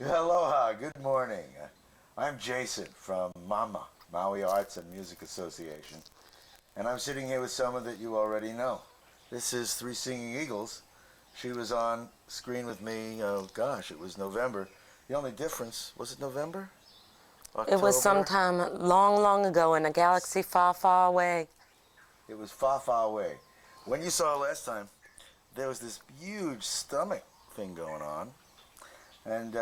Aloha, good morning. I'm Jason from MAMA, Maui Arts and Music Association, and I'm sitting here with someone that you already know. This is Three Singing Eagles. She was on screen with me, oh gosh, it was November. The only difference, was it November? October? It was sometime long, long ago in a galaxy far, far away. It was far, far away. When you saw her last time, there was this huge stomach thing going on, and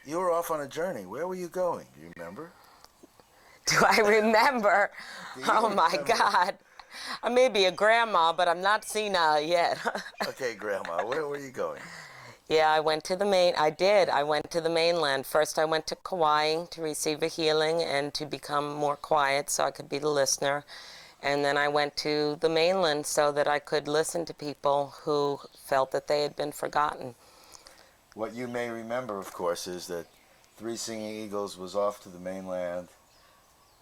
you were off on a journey. Where were you going? Do you remember? Do I remember? Oh my remember? God. I may be a grandma, but I'm not senile yet. Okay, Grandma, where were you going? Yeah, I went to the I went to the mainland. First I went to Kauai to receive a healing and to become more quiet so I could be the listener. And then I went to the mainland so that I could listen to people who felt that they had been forgotten. What you may remember, of course, is that Three Singing Eagles was off to the mainland,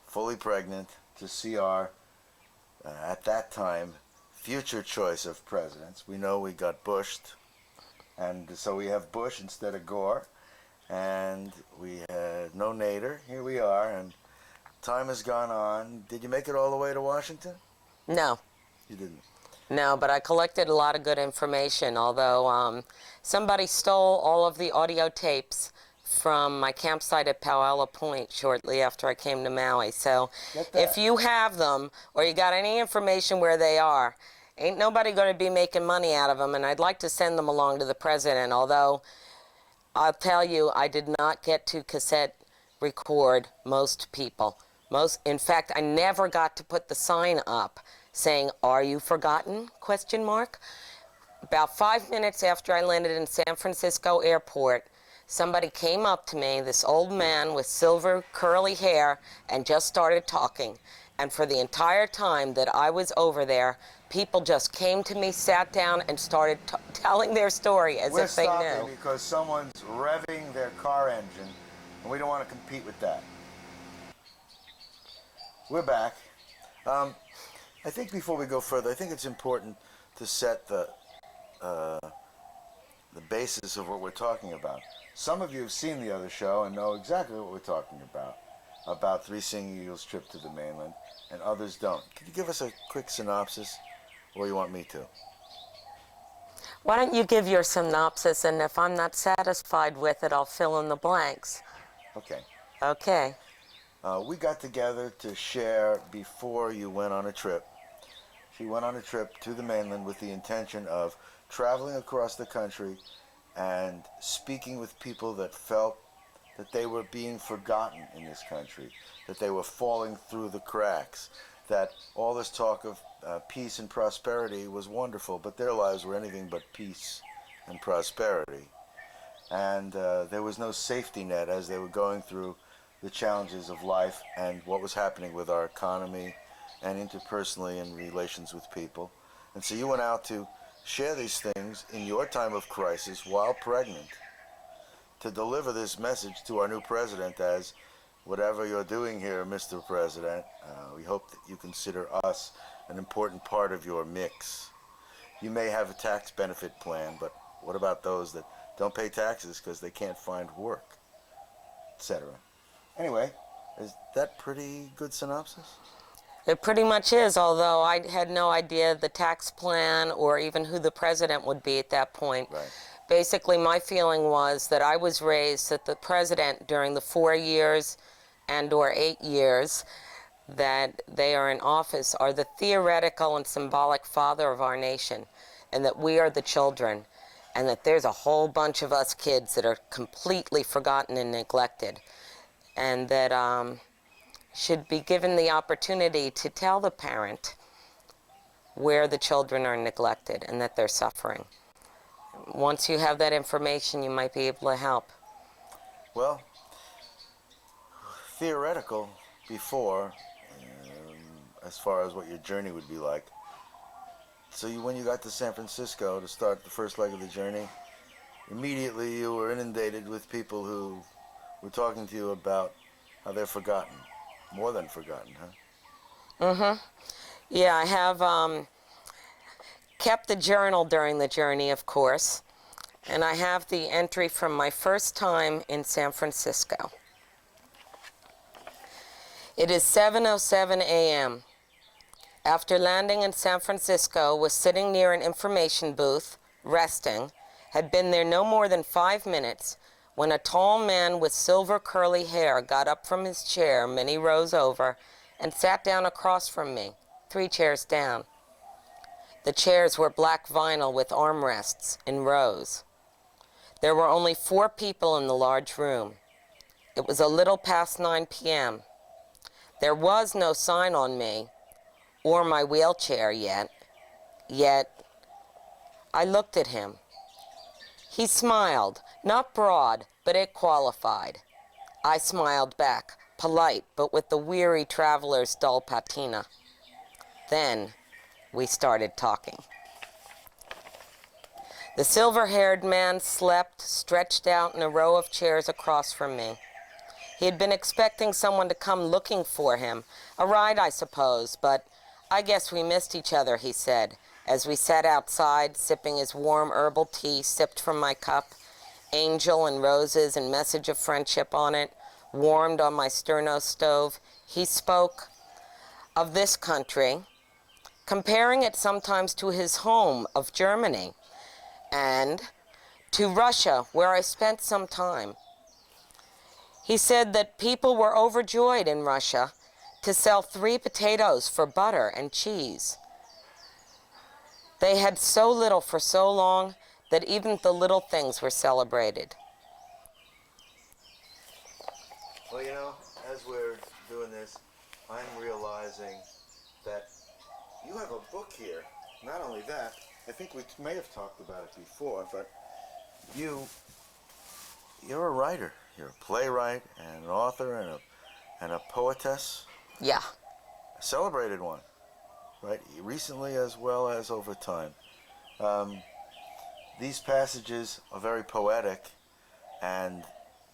fully pregnant, to see our, at that time, future choice of presidents. We know we got Bushed, and so we have Bush instead of Gore, and we had no Nader. Here we are, and time has gone on. Did you make it all the way to Washington? No. You didn't. No, but I collected a lot of good information, although somebody stole all of the audio tapes from my campsite at Paia Point shortly after I came to Maui. So if you have them or you got any information where they are, ain't nobody going to be making money out of them, and I'd like to send them along to the president, although I'll tell you, I did not get to cassette record most people. In fact, I never got to put the sign up saying, "Are you forgotten?" ? About 5 minutes after I landed in San Francisco airport, somebody came up to me, this old man with silver curly hair, and just started talking. And for the entire time that I was over there, people just came to me, sat down, and started telling their story as if they knew. We're stopping because someone's revving their car engine, and we don't want to compete with that. We're back. I think before we go further, I think it's important to set the basis of what we're talking about. Some of you have seen the other show and know exactly what we're talking about Three Singing Eagles' trip to the mainland, and others don't. Can you give us a quick synopsis, or you want me to? Why don't you give your synopsis, and if I'm not satisfied with it, I'll fill in the blanks. Okay. Okay. We got together to share before you went on a trip. She went on a trip to the mainland with the intention of traveling across the country and speaking with people that felt that they were being forgotten in this country, that they were falling through the cracks, that all this talk of peace and prosperity was wonderful, but their lives were anything but peace and prosperity. And there was no safety net as they were going through the challenges of life and what was happening with our economy and interpersonally in relations with people. And so you went out to share these things in your time of crisis while pregnant, to deliver this message to our new president as, whatever you're doing here, Mr. President, we hope that you consider us an important part of your mix. You may have a tax benefit plan, but what about those that don't pay taxes because they can't find work, etc.? Anyway, is that pretty good synopsis? It pretty much is, although I had no idea the tax plan or even who the president would be at that point. Right. Basically, my feeling was that I was raised that the president, during the 4 years and or 8 years that they are in office, are the theoretical and symbolic father of our nation, and that we are the children, and that there's a whole bunch of us kids that are completely forgotten and neglected, and that should be given the opportunity to tell the parent where the children are neglected and that they're suffering. Once you have that information, you might be able to help. Well, theoretical before, as far as what your journey would be like. So when you got to San Francisco to start the first leg of the journey, immediately you were inundated with people who were talking to you about how they're forgotten. More than forgotten, huh? Mm-hmm. Yeah, I have kept the journal during the journey, of course. And I have the entry from my first time in San Francisco. It is 7:07 a.m. After landing in San Francisco, was sitting near an information booth, resting, had been there no more than 5 minutes, when a tall man with silver curly hair got up from his chair many rows over and sat down across from me, 3 chairs down. The chairs were black vinyl with armrests in rows. There were only 4 people in the large room. It was a little past 9 p.m. There was no sign on me or my wheelchair yet I looked at him. He smiled, not broad, but it qualified. I smiled back, polite, but with the weary traveler's dull patina. Then we started talking. The silver-haired man slept, stretched out in a row of chairs across from me. He had been expecting someone to come looking for him, a ride, I suppose, but I guess we missed each other, he said, as we sat outside, sipping his warm herbal tea sipped from my cup, angel and roses and message of friendship on it, warmed on my sterno stove. He spoke of this country, comparing it sometimes to his home of Germany, and to Russia, where I spent some time. He said that people were overjoyed in Russia to sell 3 potatoes for butter and cheese. They had so little for so long that even the little things were celebrated. Well, you know, as we're doing this, I'm realizing that you have a book here. Not only that, I think we may have talked about it before, but you're a writer. You're a playwright and an author and a poetess. Yeah. A celebrated one, right? Recently as well as over time. These passages are very poetic, and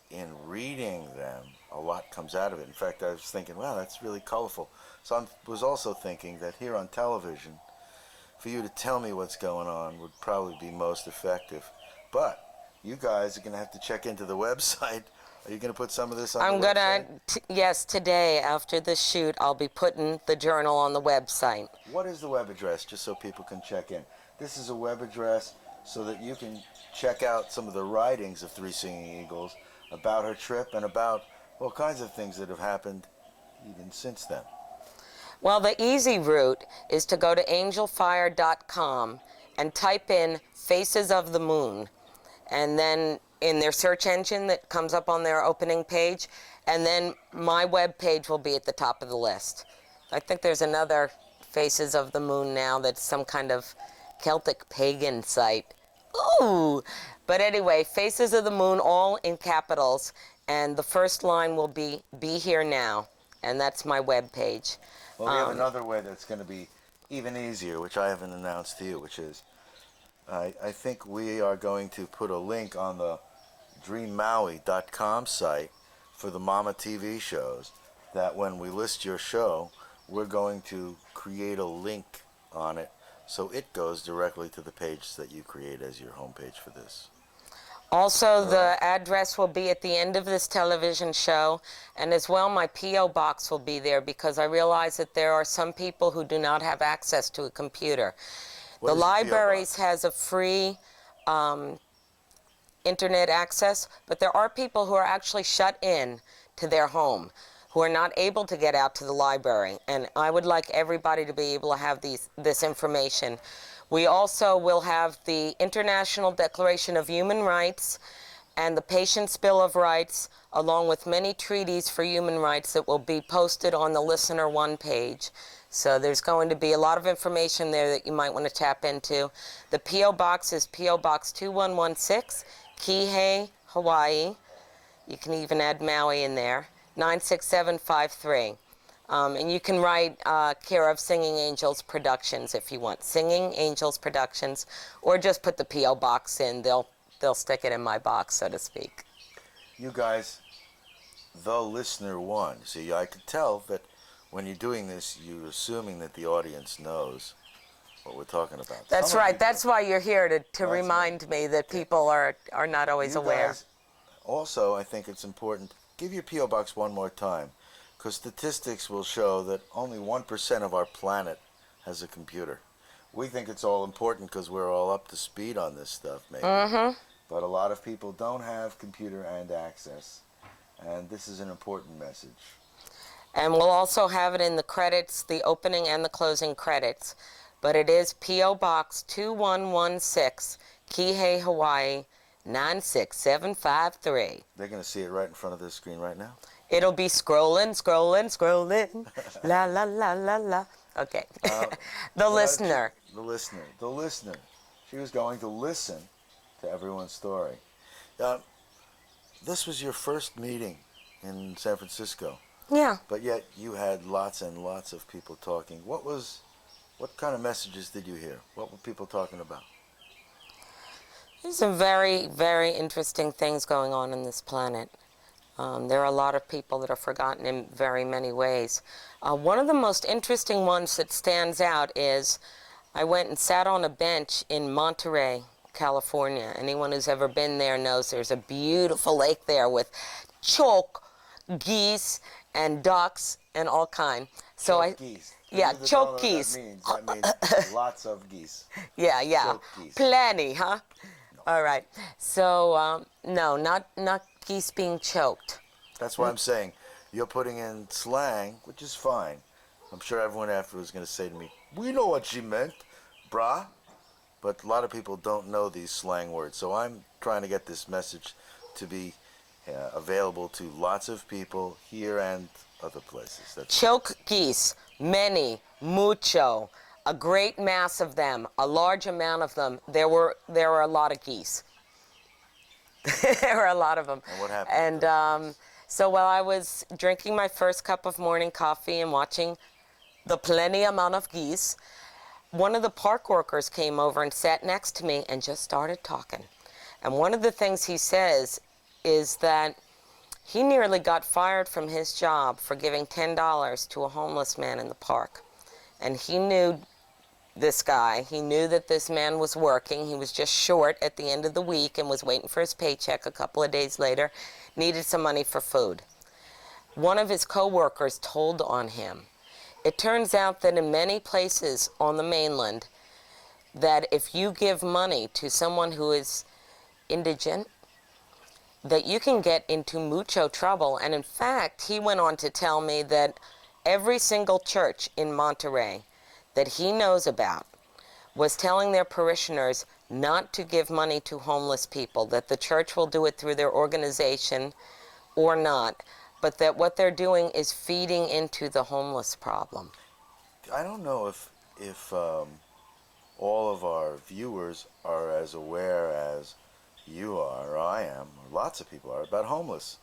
in reading them, a lot comes out of it. In fact, I was thinking, wow, that's really colorful. So I was also thinking that here on television, for you to tell me what's going on would probably be most effective. But you guys are going to have to check into the website. Are you going to put some of this on the website? Yes, today after the shoot, I'll be putting the journal on the website. What is the web address, just so people can check in? This is a web address so that you can check out some of the writings of Three Singing Eagles about her trip and about all kinds of things that have happened even since then. Well, the easy route is to go to angelfire.com and type in Faces of the Moon, and then in their search engine that comes up on their opening page, and then my web page will be at the top of the list. I think there's another Faces of the Moon now that's some kind of Celtic pagan site. Ooh! But anyway, Faces of the Moon, all in capitals, and the first line will be Here Now, and that's my web page. Well, we have another way that's going to be even easier, which I haven't announced to you, which is I think we are going to put a link on the DreamMaui.com site for the Mama TV shows, that when we list your show, we're going to create a link on it so it goes directly to the page that you create as your homepage for this. Also, the address will be at the end of this television show, and as well my P.O. box will be there, because I realize that there are some people who do not have access to a computer. The libraries has a free internet access, but there are people who are actually shut in to their home, who are not able to get out to the library, and I would like everybody to be able to have this information. We also will have the International Declaration of Human Rights and the Patient's Bill of Rights, along with many treaties for human rights that will be posted on the Listener One page. So there's going to be a lot of information there that you might want to tap into. The P.O. Box is P.O. Box 2116, Kihei, Hawaii. You can even add Maui in there, 96753. And you can write care of Singing Angels Productions if you want. Singing Angels Productions, or just put the P.O. Box in. They'll stick it in my box, so to speak. You guys, the Listener One. See, I could tell that when you're doing this, you're assuming that the audience knows what we're talking about. That's Some of right. you That's do. why you're here, to That's remind me that people are not always You aware. guys, also, I think it's important, give your P.O. Box one more time, because statistics will show that only 1% of our planet has a computer. We think it's all important because we're all up to speed on this stuff, maybe. But a lot of people don't have computer and access, and this is an important message. And we'll also have it in the credits, the opening and the closing credits. But it is P.O. Box 2116, Kihei, Hawaii, 96753. They're going to see it right in front of this screen right now. It'll be scrolling, scrolling, scrolling. La, la, la, la, la. Okay. The listener. The listener. She was going to listen to everyone's story. This was your first meeting in San Francisco. Yeah. But yet you had lots and lots of people talking. What kind of messages did you hear? What were people talking about? There's some very, very interesting things going on this planet. There are a lot of people that are forgotten in very many ways. One of the most interesting ones that stands out is I went and sat on a bench in Monterey, California. Anyone who's ever been there knows there's a beautiful lake there with choke geese and ducks and all kind. Choke geese. Yeah, choke geese. That means lots of geese. Yeah. Choke geese. Plenty, huh? No. All right. So, no, not geese being choked. That's why I'm saying you're putting in slang, which is fine. I'm sure everyone afterwards is going to say to me, we know what she meant, brah. But a lot of people don't know these slang words. So I'm trying to get this message to be available to lots of people here and other places. Choke geese, many, mucho, a great mass of them, a large amount of them. There were a lot of geese. There were a lot of them. And what happened? And so while I was drinking my first cup of morning coffee and watching the plenty amount of geese, one of the park workers came over and sat next to me and just started talking. And one of the things he says is that he nearly got fired from his job for giving $10 to a homeless man in the park. And he knew this guy. He knew that this man was working. He was just short at the end of the week and was waiting for his paycheck a couple of days later, needed some money for food. One of his co-workers told on him. It turns out that in many places on the mainland, that if you give money to someone who is indigent, that you can get into mucho trouble. And in fact, he went on to tell me that every single church in Monterey that he knows about was telling their parishioners not to give money to homeless people, that the church will do it through their organization or not, but that what they're doing is feeding into the homeless problem. I don't know if all of our viewers are as aware as you are, or I am, or lots of people are, about homeless.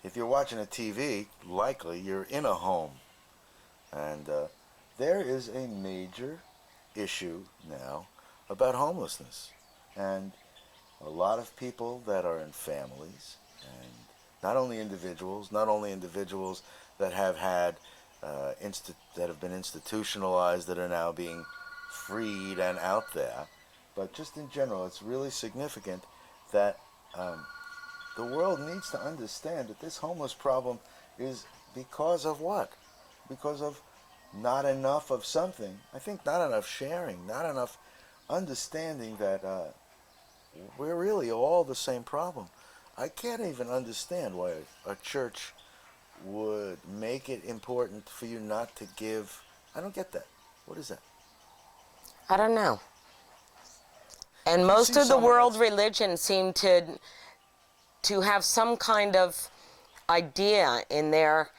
If you're watching a TV, likely you're in a home. And there is a major issue now about homelessness. And a lot of people that are in families, and not only individuals that have had that have been institutionalized, that are now being freed and out there, but just in general, it's really significant that the world needs to understand that this homeless problem is because of what? Because of not enough of something. I think not enough sharing, not enough understanding that we're really all the same problem. I can't even understand why a church would make it important for you not to give. I don't get that. What is that? I don't know. And most of the world religions seem to have some kind of idea in their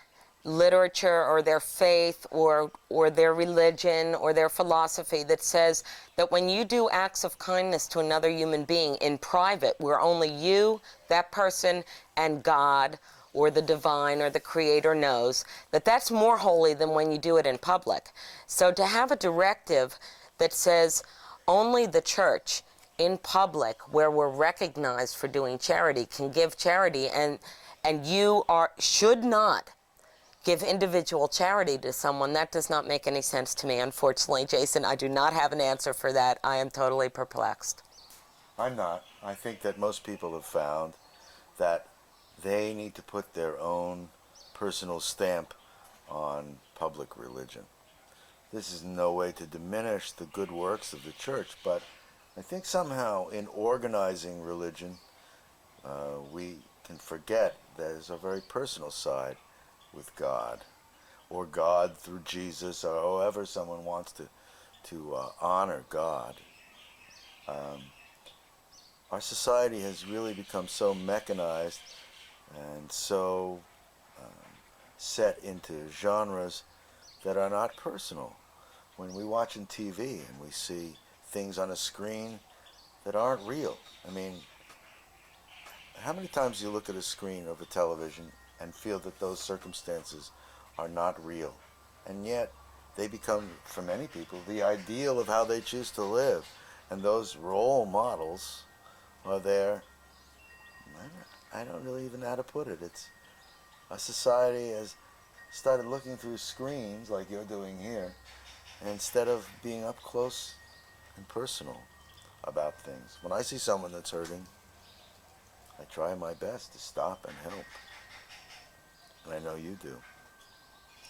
literature or their faith or their religion or their philosophy that says that when you do acts of kindness to another human being in private, where only you, that person, and God or the divine or the creator knows, that that's more holy than when you do it in public. So to have a directive that says only the church in public, where we're recognized for doing charity, can give charity, and you should not give individual charity to someone, that does not make any sense to me. Unfortunately, Jason, I do not have an answer for that. I am totally perplexed. I'm not. I think that most people have found that they need to put their own personal stamp on public religion. This is no way to diminish the good works of the church, but I think somehow in organizing religion, we can forget there's a very personal side with God, or God through Jesus, or however someone wants to honor God. Our society has really become so mechanized and so set into genres that are not personal. When we watch on TV and we see things on a screen that aren't real. I mean, how many times do you look at a screen of a television and feel that those circumstances are not real? And yet, they become, for many people, the ideal of how they choose to live. And those role models are there. I don't really even know how to put it. It's a society has started looking through screens like you're doing here, instead of being up close and personal about things. When I see someone that's hurting, I try my best to stop and help. And I know you do.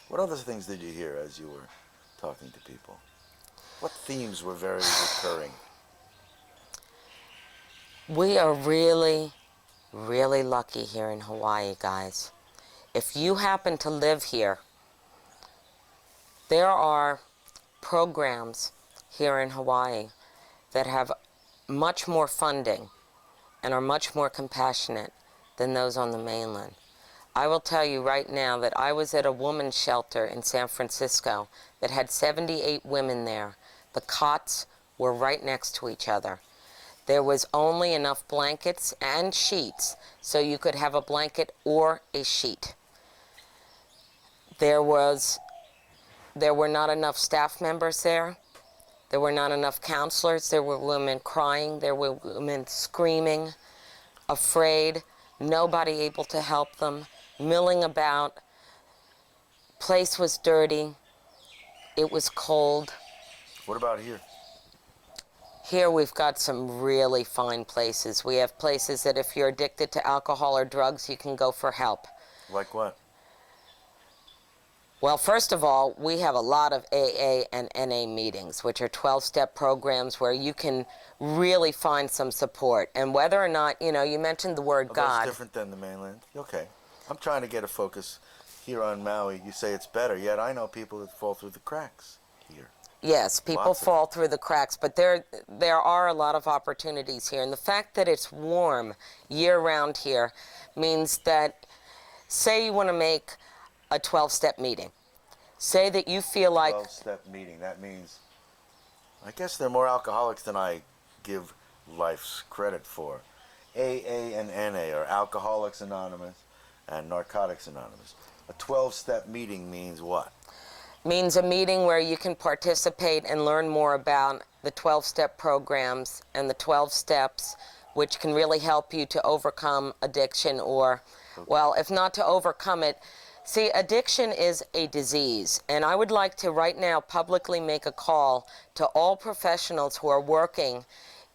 What other things did you hear as you were talking to people? What themes were very recurring? We are really, really lucky here in Hawaii, guys. If you happen to live here, there are programs here in Hawaii that have much more funding and are much more compassionate than those on the mainland. I will tell you right now that I was at a woman's shelter in San Francisco that had 78 women there. The cots were right next to each other. There was only enough blankets and sheets so you could have a blanket or a sheet. There were not enough staff members there. There were not enough counselors. There were women crying. There were women screaming, afraid, nobody able to help them, milling about. Place was dirty. It was cold. What about here? Here we've got some really fine places. We have places that if you're addicted to alcohol or drugs, you can go for help. Like what? Well, first of all, we have a lot of AA and NA meetings, which are 12-step programs where you can really find some support. And whether or not, you know, you mentioned the word God. That's different than the mainland. Okay. I'm trying to get a focus here on Maui. You say it's better, yet I know people that fall through the cracks here. Yes, people fall through the cracks, but there are a lot of opportunities here. And the fact that it's warm year-round here means that, say you want to make a 12-step meeting. Say that you feel like... 12-step meeting, that means... I guess there are more alcoholics than I give life's credit for. AA and NA are Alcoholics Anonymous and Narcotics Anonymous. A 12-step meeting means what? Means a meeting where you can participate and learn more about the 12-step programs and the 12 steps, which can really help you to overcome addiction or, well, if not to overcome it. See, addiction is a disease, and I would like to right now publicly make a call to all professionals who are working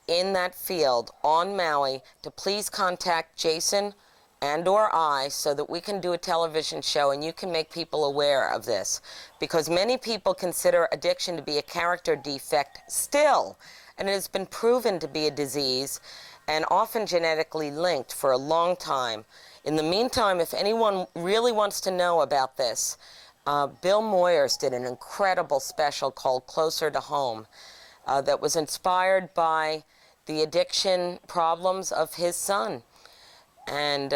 in that field on Maui to please contact Jason and or I so that we can do a television show and you can make people aware of this. Because many people consider addiction to be a character defect still, and it has been proven to be a disease and often genetically linked for a long time. In the meantime, if anyone really wants to know about this, Bill Moyers did an incredible special called Closer to Home that was inspired by the addiction problems of his son. And,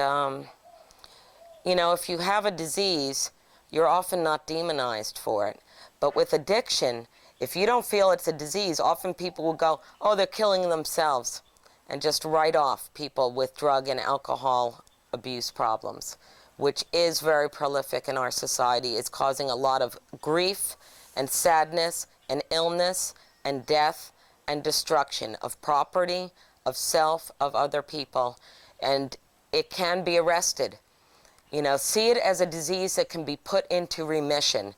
you know, if you have a disease, you're often not demonized for it. But with addiction, if you don't feel it's a disease, often people will go, oh, they're killing themselves, and just write off people with drug and alcohol abuse problems, which is very prolific in our society. It's causing a lot of grief and sadness and illness and death and destruction of property, of self, of other people. And it can be arrested. You know, see it as a disease that can be put into remission.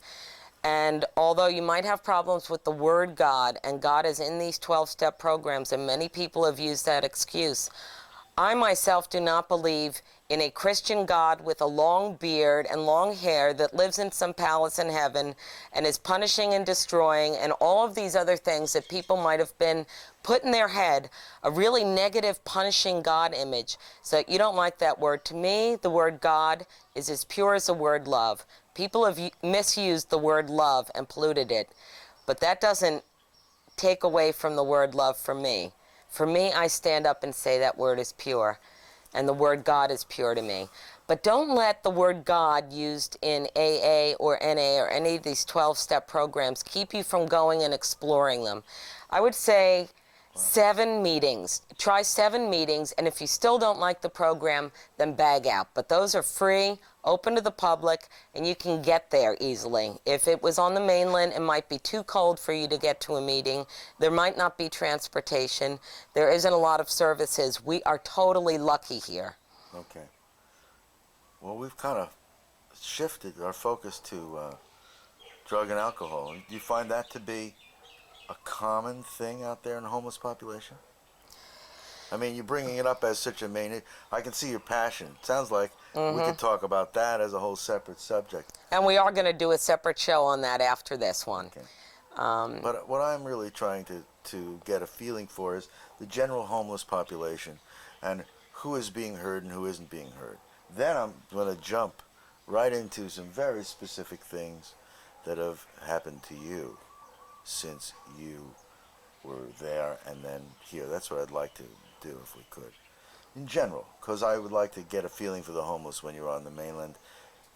And although you might have problems with the word God, and God is in these 12-step programs, and many people have used that excuse, I myself do not believe in a Christian God with a long beard and long hair that lives in some palace in heaven and is punishing and destroying and all of these other things that people might have been put in their head, a really negative, punishing God image. So you don't like that word. To me, the word God is as pure as the word love. People have misused the word love and polluted it, but that doesn't take away from the word love for me. For me, I stand up and say that word is pure, and the word God is pure to me. But don't let the word God used in AA or NA or any of these 12-step programs keep you from going and exploring them. I would say 7 meetings. Try 7 meetings, and if you still don't like the program, then bag out. But those are free, open to the public, and you can get there easily. If it was on the mainland, it might be too cold for you to get to a meeting. There might not be transportation. There isn't a lot of services. We are totally lucky here. Okay. Well, we've kind of shifted our focus to drug and alcohol. Do you find that to be a common thing out there in the homeless population? I mean, you're bringing it up as such a main... I can see your passion. It sounds like we could talk about that as a whole separate subject. And we are going to do a separate show on that after this one. Okay. But what I'm really trying to get a feeling for is the general homeless population and who is being heard and who isn't being heard. Then I'm going to jump right into some very specific things that have happened to you since you were there and then here. That's what I'd like to do if we could. In general, because I would like to get a feeling for the homeless when you're on the mainland.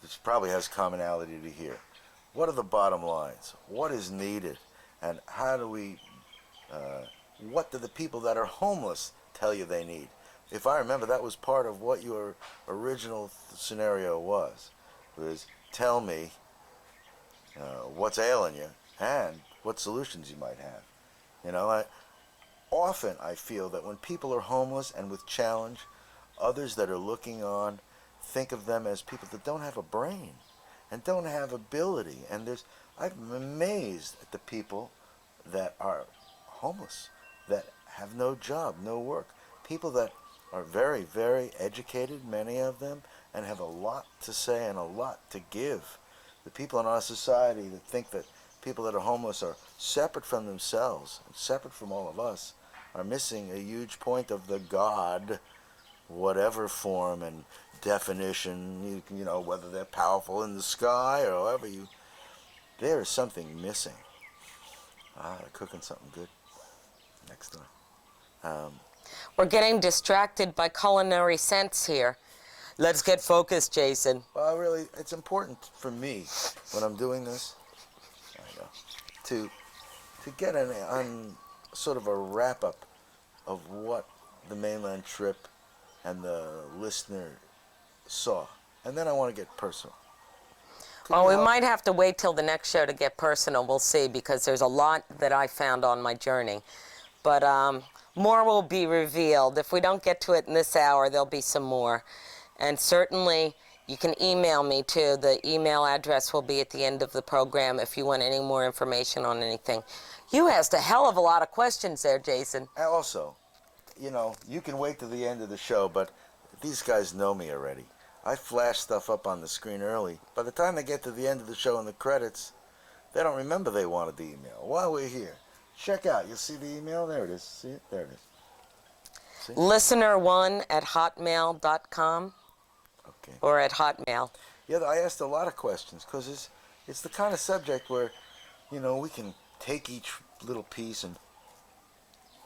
This probably has commonality to here. What are the bottom lines? What is needed? And how do we, what do the people that are homeless tell you they need? If I remember, that was part of what your original scenario was tell me what's ailing you and what solutions you might have. You know, often I feel that when people are homeless and with challenge, others that are looking on think of them as people that don't have a brain and don't have ability. And I'm amazed at the people that are homeless, that have no job, no work. People that are very, very educated, many of them, and have a lot to say and a lot to give. The people in our society that think that people that are homeless are separate from themselves and separate from all of us are missing a huge point of the God, whatever form and definition, you know, whether they're powerful in the sky or however there is something missing. They're cooking something good next time. We're getting distracted by culinary scents here. Let's get focused, Jason. Well, really, it's important for me when I'm doing this, to get on sort of a wrap-up of what the mainland trip and the listener saw. And then I want to get personal. Well, we might have to wait till the next show to get personal. We'll see, because there's a lot that I found on my journey. But more will be revealed. If we don't get to it in this hour, there'll be some more. And certainly, you can email me, too. The email address will be at the end of the program if you want any more information on anything. You asked a hell of a lot of questions there, Jason. And also, you know, you can wait to the end of the show, but these guys know me already. I flash stuff up on the screen early. By the time they get to the end of the show and the credits, they don't remember they wanted the email. While we're here, check out. You'll see the email. There it is. See it? There it is. See? Listener1@hotmail.com. Okay. Or at Hotmail. Yeah, I asked a lot of questions because it's the kind of subject where, you know, we can take each little piece and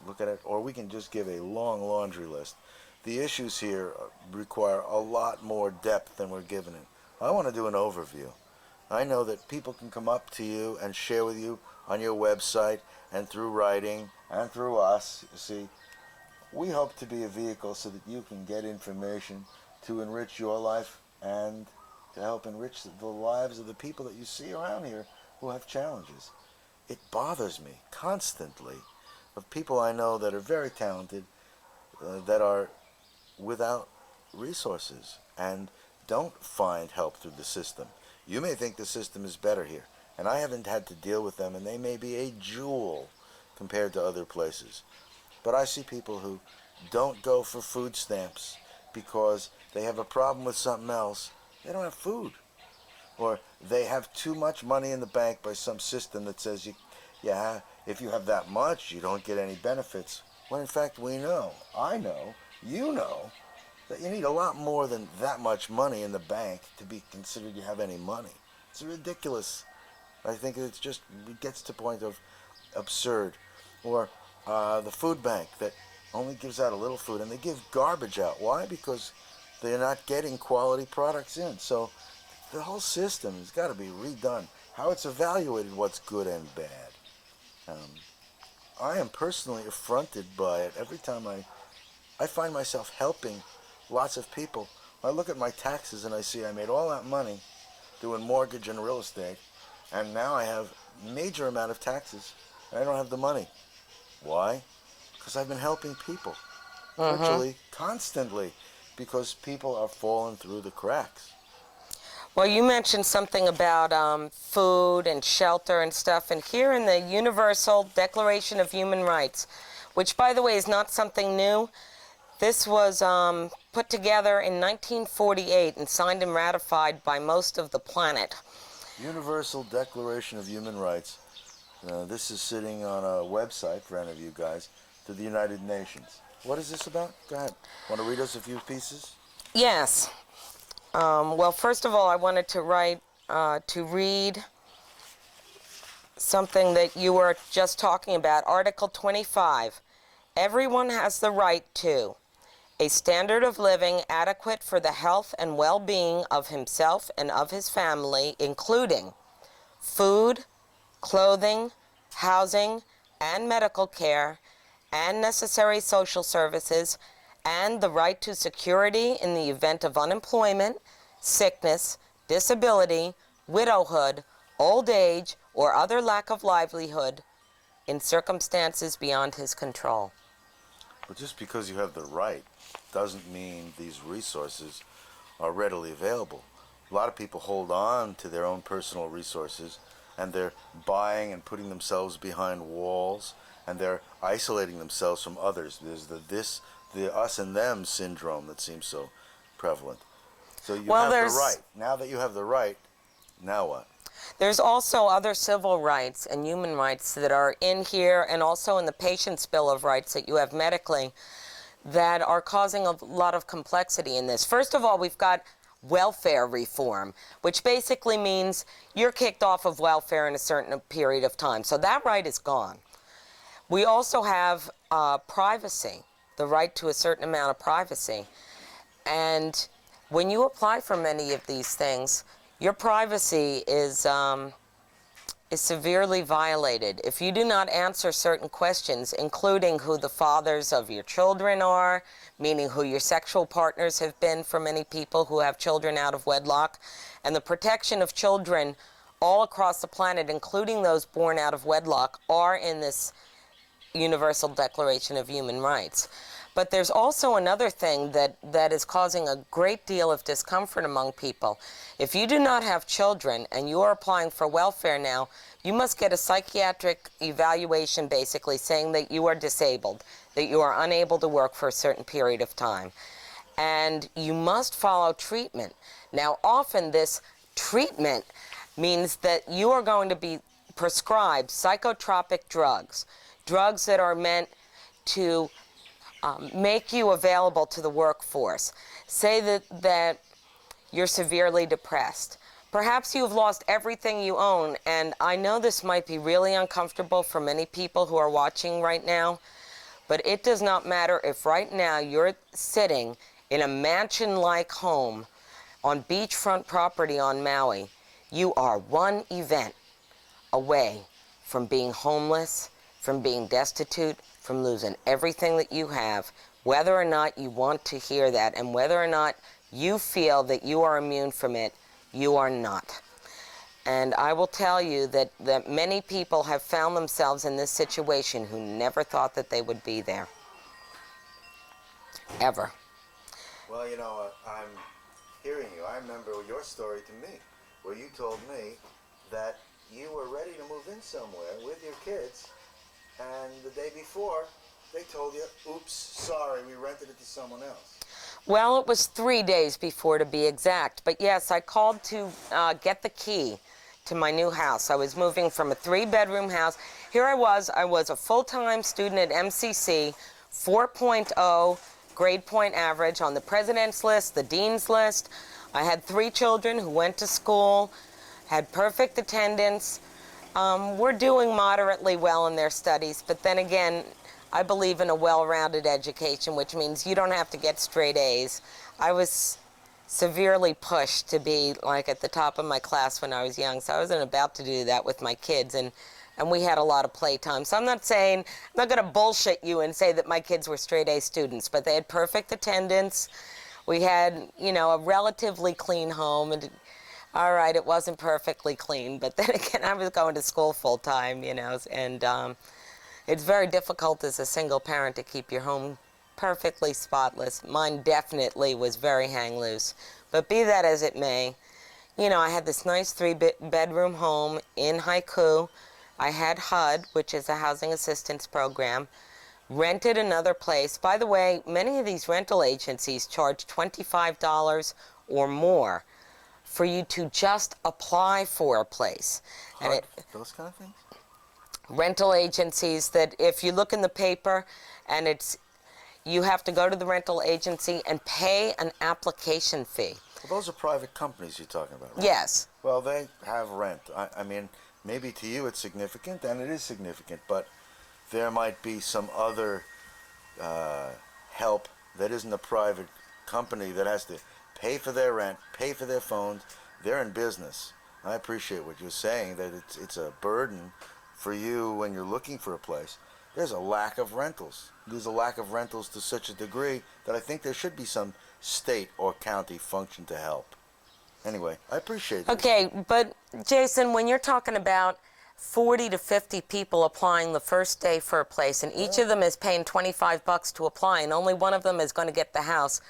look at it, or we can just give a long laundry list. The issues here require a lot more depth than we're giving it. I want to do an overview. I know that people can come up to you and share with you on your website and through writing and through us. You see, we hope to be a vehicle so that you can get information to enrich your life and to help enrich the lives of the people that you see around here who have challenges. It bothers me constantly of people I know that are very talented, that are without resources and don't find help through the system. You may think the system is better here, and I haven't had to deal with them, and they may be a jewel compared to other places. But I see people who don't go for food stamps because they have a problem with something else. They don't have food. Or they have too much money in the bank by some system that says, if you have that much, you don't get any benefits. When in fact we know, I know, you know, that you need a lot more than that much money in the bank to be considered you have any money. It's ridiculous. I think it gets to the point of absurd. Or the food bank that only gives out a little food, and they give garbage out. Why? Because they're not getting quality products in. So the whole system has got to be redone. How it's evaluated what's good and bad. I am personally affronted by it every time I find myself helping lots of people. I look at my taxes and I see I made all that money doing mortgage and real estate, and now I have a major amount of taxes and I don't have the money. Why? Because I've been helping people virtually constantly, because people are falling through the cracks. Well, you mentioned something about food and shelter and stuff, and here in the Universal Declaration of Human Rights, which, by the way, is not something new. This was put together in 1948 and signed and ratified by most of the planet. Universal Declaration of Human Rights. This is sitting on a website for any of you guys, to the United Nations. What is this about? Go ahead. Want to read us a few pieces? Yes. Well, first of all, I wanted to read something that you were just talking about. Article 25. Everyone has the right to a standard of living adequate for the health and well-being of himself and of his family, including food, clothing, housing, and medical care, and necessary social services, and the right to security in the event of unemployment, sickness, disability, widowhood, old age, or other lack of livelihood in circumstances beyond his control. But just because you have the right doesn't mean these resources are readily available. A lot of people hold on to their own personal resources, and they're buying and putting themselves behind walls, and they're isolating themselves from others. There's the us and them syndrome that seems so prevalent. So you have the right. Now that you have the right, now what? There's also other civil rights and human rights that are in here, and also in the Patient's Bill of Rights that you have medically, that are causing a lot of complexity in this. First of all, we've got welfare reform, which basically means you're kicked off of welfare in a certain period of time. So that right is gone. We also have privacy, the right to a certain amount of privacy. And when you apply for many of these things, your privacy is severely violated. If you do not answer certain questions, including who the fathers of your children are, meaning who your sexual partners have been for many people who have children out of wedlock, and the protection of children all across the planet, including those born out of wedlock, are in this Universal Declaration of Human Rights. But there's also another thing that is causing a great deal of discomfort among people. If you do not have children and you are applying for welfare now, you must get a psychiatric evaluation basically saying that you are disabled, that you are unable to work for a certain period of time. And you must follow treatment. Now, often this treatment means that you are going to be prescribed psychotropic drugs, drugs that are meant to make you available to the workforce. Say that you're severely depressed. Perhaps you've lost everything you own, and I know this might be really uncomfortable for many people who are watching right now, but it does not matter if right now you're sitting in a mansion-like home on beachfront property on Maui. You are one event away from being homeless, from being destitute, from losing everything that you have, whether or not you want to hear that, and whether or not you feel that you are immune from it, you are not. And I will tell you that many people have found themselves in this situation who never thought that they would be there. Ever. Well, you know, hearing you. I remember your story to me, where you told me that you were ready to move in somewhere with your kids, and the day before, they told you, oops, sorry, we rented it to someone else. Well, it was 3 days before to be exact, but yes, I called to get the key to my new house. I was moving from a 3-bedroom house. Here I was a full-time student at MCC, 4.0 grade point average on the president's list, the dean's list. I had 3 children who went to school, had perfect attendance. We're doing moderately well in their studies, but then again, I believe in a well-rounded education, which means you don't have to get straight A's. I was severely pushed to be like at the top of my class when I was young, so I wasn't about to do that with my kids, and we had a lot of playtime. So I'm not going to bullshit you and say that my kids were straight A students, but they had perfect attendance. We had, you know, a relatively clean home, and all right, it wasn't perfectly clean, but then again, I was going to school full time, you know, and it's very difficult as a single parent to keep your home perfectly spotless. Mine definitely was very hang loose. But be that as it may, you know, I had this nice 3-bedroom home in Haiku. I had HUD, which is a housing assistance program, rented another place. By the way, many of these rental agencies charge $25 or more for you to just apply for a place. HUD, and those kind of things? Rental agencies that if you look in the paper and you have to go to the rental agency and pay an application fee. Well, those are private companies you're talking about, right? Yes. Well, they have rent. I mean, maybe to you it's significant, and it is significant, but there might be some other help that isn't a private company that has to pay for their rent, pay for their phones. They're in business. I appreciate what you're saying, that it's a burden for you when you're looking for a place. There's a lack of rentals. There's a lack of rentals to such a degree that I think there should be some state or county function to help. Anyway, I appreciate it. Okay, but Jason, when you're talking about 40 to 50 people applying the first day for a place, and each of them is paying $25 to apply, and only one of them is going to get the house,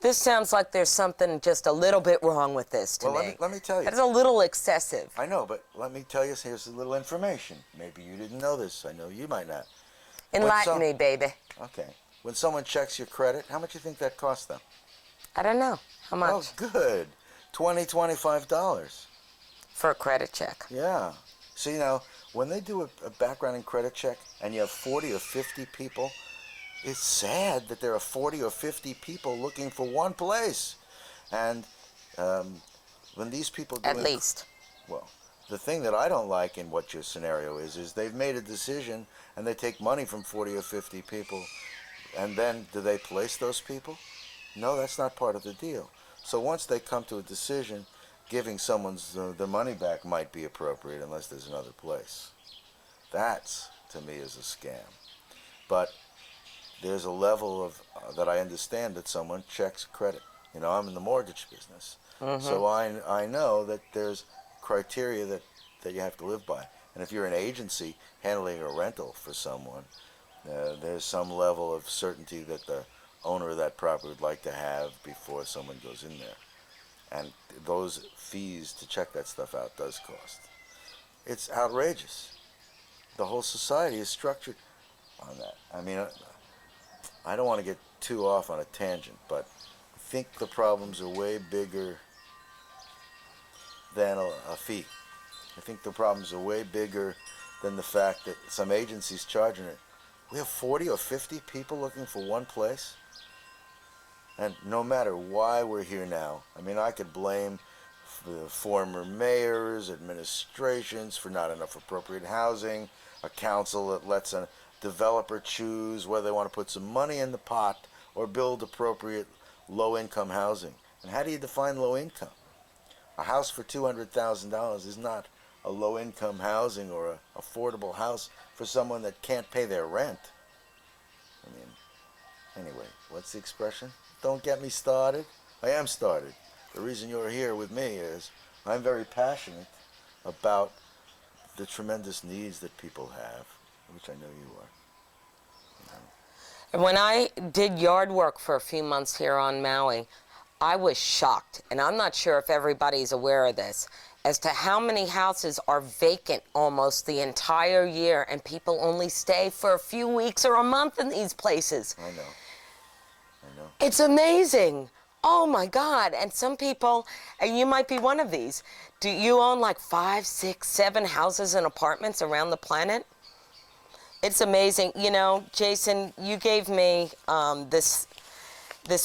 this sounds like there's something just a little bit wrong with this to me. Let me tell you. That's a little excessive. I know, but let me tell you, here's a little information. Maybe you didn't know this. I know you might not. Enlighten me, baby. Okay. When someone checks your credit, how much do you think that costs them? I don't know. How much? Oh, good. $25. For a credit check. Yeah. So, you know, when they do a background and credit check and you have 40 or 50 people, it's sad that there are 40 or 50 people looking for one place. And when these people do At least. Well, the thing that I don't like in what your scenario is they've made a decision and they take money from 40 or 50 people, and then do they place those people? No, that's not part of the deal. So once they come to a decision, giving someone's their money back might be appropriate unless there's another place. That's, to me, is a scam. But there's a level of that I understand that someone checks credit. You know, I'm in the mortgage business. So I know that there's criteria that you have to live by. And if you're an agency handling a rental for someone, there's some level of certainty that the owner of that property would like to have before someone goes in there. And those fees to check that stuff out does cost. It's outrageous. The whole society is structured on that. I mean, I don't want to get too off on a tangent, but I think the problems are way bigger than a fee. I think the problems are way bigger than the fact that some agency's charging it. We have 40 or 50 people looking for one place. And no matter why we're here now, I mean, I could blame the former mayors, administrations for not enough appropriate housing, a council that lets a developer choose whether they want to put some money in the pot or build appropriate low-income housing. And how do you define low income? A house for $200,000 is not a low-income housing or an affordable house for someone that can't pay their rent. I mean, anyway, what's the expression? Don't get me started. I am started. The reason you're here with me is I'm very passionate about the tremendous needs that people have, which I know you are. You know. And when I did yard work for a few months here on Maui, I was shocked, and I'm not sure if everybody's aware of this, as to how many houses are vacant almost the entire year, and people only stay for a few weeks or a month in these places. I know. I know. It's amazing. Oh my God. And some people, and you might be one of these, do you own like 5, 6, 7 houses and apartments around the planet? It's amazing. You know, Jason, you gave me this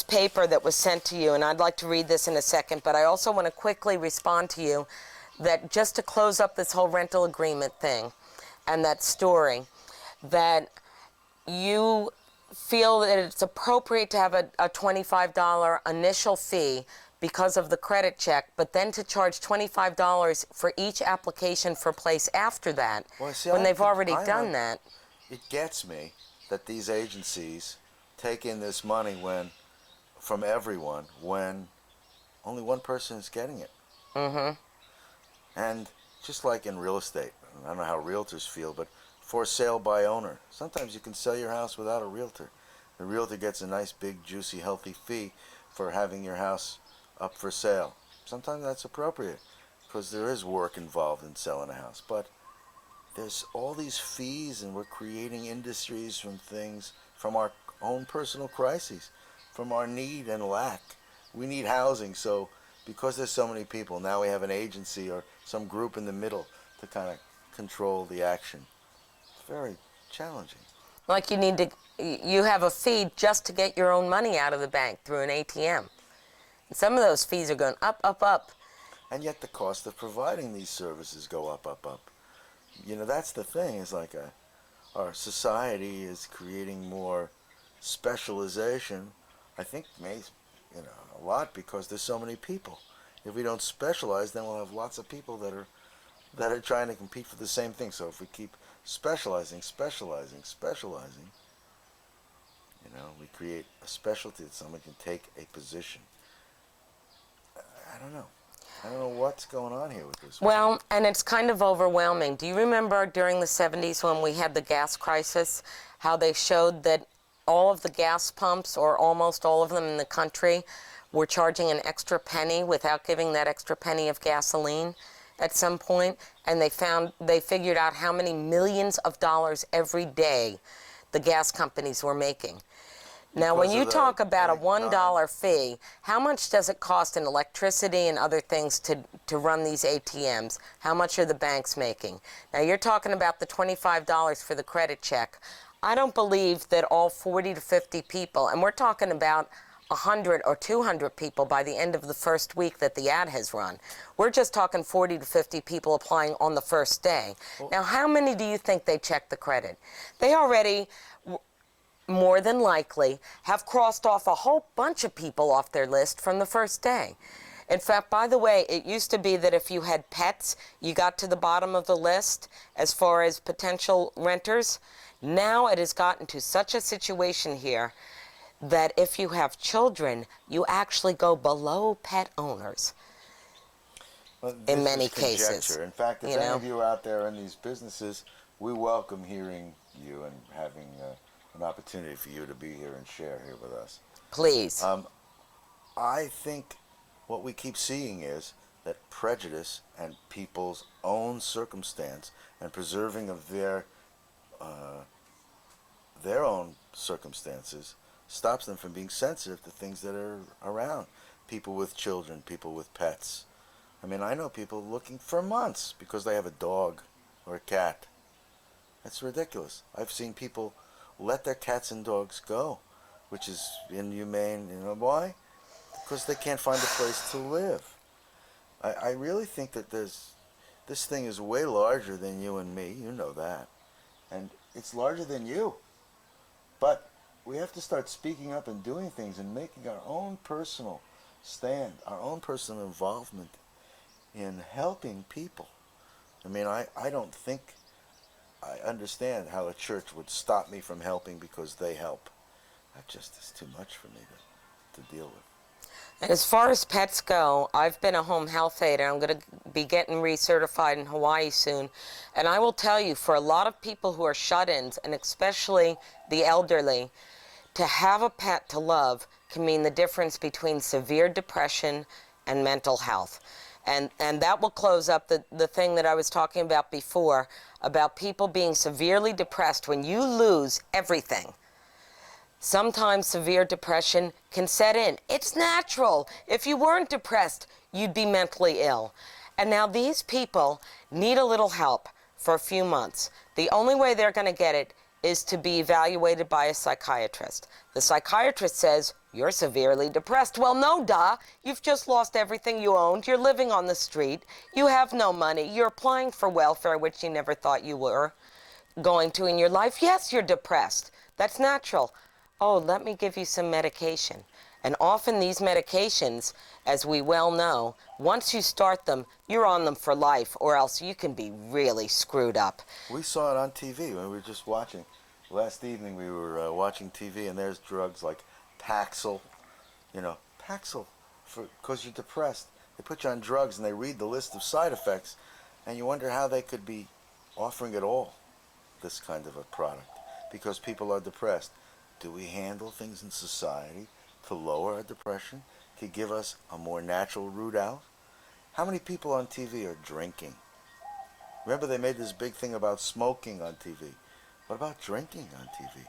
paper that was sent to you, and I'd like to read this in a second, but I also want to quickly respond to you that just to close up this whole rental agreement thing and that story, that you feel that it's appropriate to have a $25 initial fee because of the credit check, but then to charge $25 for each application for place after that, Well, see, when they've already done that. It gets me that these agencies take in this money from everyone when only one person is getting it. Mm-hmm. And just like in real estate, I don't know how realtors feel, but for sale by owner, sometimes you can sell your house without a realtor. The realtor gets a nice, big, juicy, healthy fee for having your house up for sale. Sometimes that's appropriate because there is work involved in selling a house. But there's all these fees, and we're creating industries from things, from our own personal crises, from our need and lack. We need housing, so because there's so many people, now we have an agency or some group in the middle to kind of control the action. It's very challenging. Like you have a fee just to get your own money out of the bank through an ATM. And some of those fees are going up, up, up. And yet the cost of providing these services go up, up, up. You know, that's the thing. It's like our society is creating more specialization. I think maybe, a lot because there's so many people. If we don't specialize, then we'll have lots of people that are trying to compete for the same thing. So if we keep specializing, we create a specialty that someone can take a position. I don't know. I don't know what's going on here with this. Well, and it's kind of overwhelming. Do you remember during the 70s when we had the gas crisis, how they showed that all of the gas pumps, or almost all of them in the country, were charging an extra penny without giving that extra penny of gasoline at some point? And they figured out how many millions of dollars every day the gas companies were making. Now, when you talk about a $1 fee, how much does it cost in electricity and other things to run these ATMs? How much are the banks making? Now, you're talking about the $25 for the credit check. I don't believe that all 40 to 50 people, and we're talking about 100 or 200 people by the end of the first week that the ad has run. We're just talking 40 to 50 people applying on the first day. Now, how many do you think they check the credit? They already, more than likely, have crossed off a whole bunch of people off their list from the first day. In fact, by the way, it used to be that if you had pets, you got to the bottom of the list as far as potential renters. Now it has gotten to such a situation here that if you have children, you actually go below pet owners. Well, in many conjecture. cases. In fact, if any of you are out there in these businesses, we welcome hearing you and having an opportunity for you to be here and share here with us. Please. I think what we keep seeing is that prejudice and people's own circumstance and preserving of their own circumstances stops them from being sensitive to things that are around. People with children, people with pets. I mean, I know people looking for months because they have a dog or a cat. That's ridiculous. I've seen people let their cats and dogs go, which is inhumane. You know why? Because they can't find a place to live. I really think that this thing is way larger than you and me. You know that. And it's larger than you. But we have to start speaking up and doing things and making our own personal stand, our own personal involvement in helping people. I mean, I don't think I understand how a church would stop me from helping because they help. That just is too much for me to deal with. And as far as pets go, I've been a home health aide, and I'm going to be getting recertified in Hawaii soon. And I will tell you, for a lot of people who are shut-ins, and especially the elderly, to have a pet to love can mean the difference between severe depression and mental health. And that will close up the thing that I was talking about before, about people being severely depressed when you lose everything. Sometimes severe depression can set in. It's natural. If you weren't depressed, you'd be mentally ill. And now these people need a little help for a few months. The only way they're going to get it is to be evaluated by a psychiatrist. The psychiatrist says, you're severely depressed. Well, no, duh. You've just lost everything you owned. You're living on the street. You have no money. You're applying for welfare, which you never thought you were going to in your life. Yes, you're depressed. That's natural. Oh, let me give you some medication. And often these medications, as we well know, once you start them, you're on them for life, or else you can be really screwed up. We saw it on TV when we were just watching. Last evening we were watching TV, and there's drugs like Paxil. You know, Paxil, because you're depressed. They put you on drugs, and they read the list of side effects, and you wonder how they could be offering at all this kind of a product, because people are depressed. Do we handle things in society to lower our depression, to give us a more natural route out? How many people on TV are drinking? Remember, they made this big thing about smoking on TV. What about drinking on TV?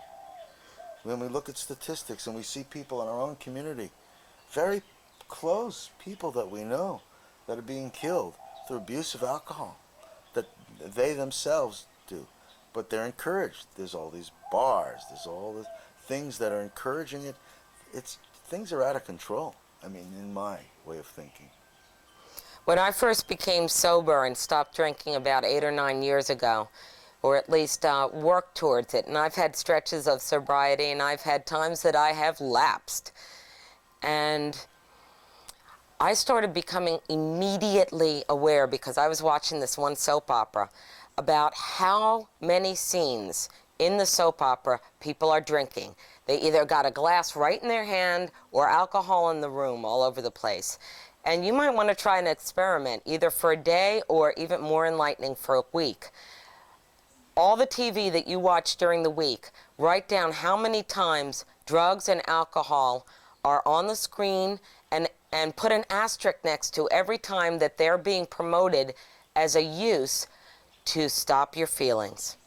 When we look at statistics and we see people in our own community, very close people that we know, that are being killed through abuse of alcohol, that they themselves do. But they're encouraged. There's all these bars, there's all the things that are encouraging it. Things are out of control, I mean, in my way of thinking. When I first became sober and stopped drinking about 8 or 9 years ago, or at least worked towards it, and I've had stretches of sobriety, and I've had times that I have lapsed. And I started becoming immediately aware, because I was watching this one soap opera, about how many scenes in the soap opera people are drinking. They either got a glass right in their hand or alcohol in the room all over the place. And you might want to try an experiment, either for a day or even more enlightening for a week. All the TV that you watch during the week, write down how many times drugs and alcohol are on the screen, and put an asterisk next to every time that they're being promoted as a use to stop your feelings.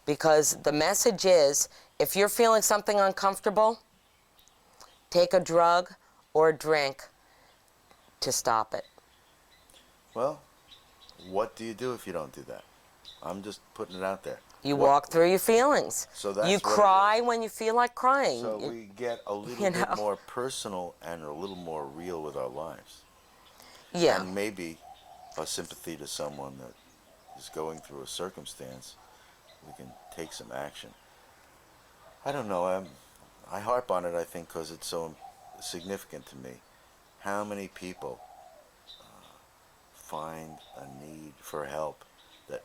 Because the message is, if you're feeling something uncomfortable, take a drug or a drink to stop it. Well, what do you do if you don't do that? I'm just putting it out there. You walk through your feelings. So that's you cry when you feel like crying. So we get a little bit more personal and a little more real with our lives. Yeah. And maybe a sympathy to someone that is going through a circumstance, we can take some action. I don't know. I harp on it, I think, because it's so significant to me. How many people find a need for help that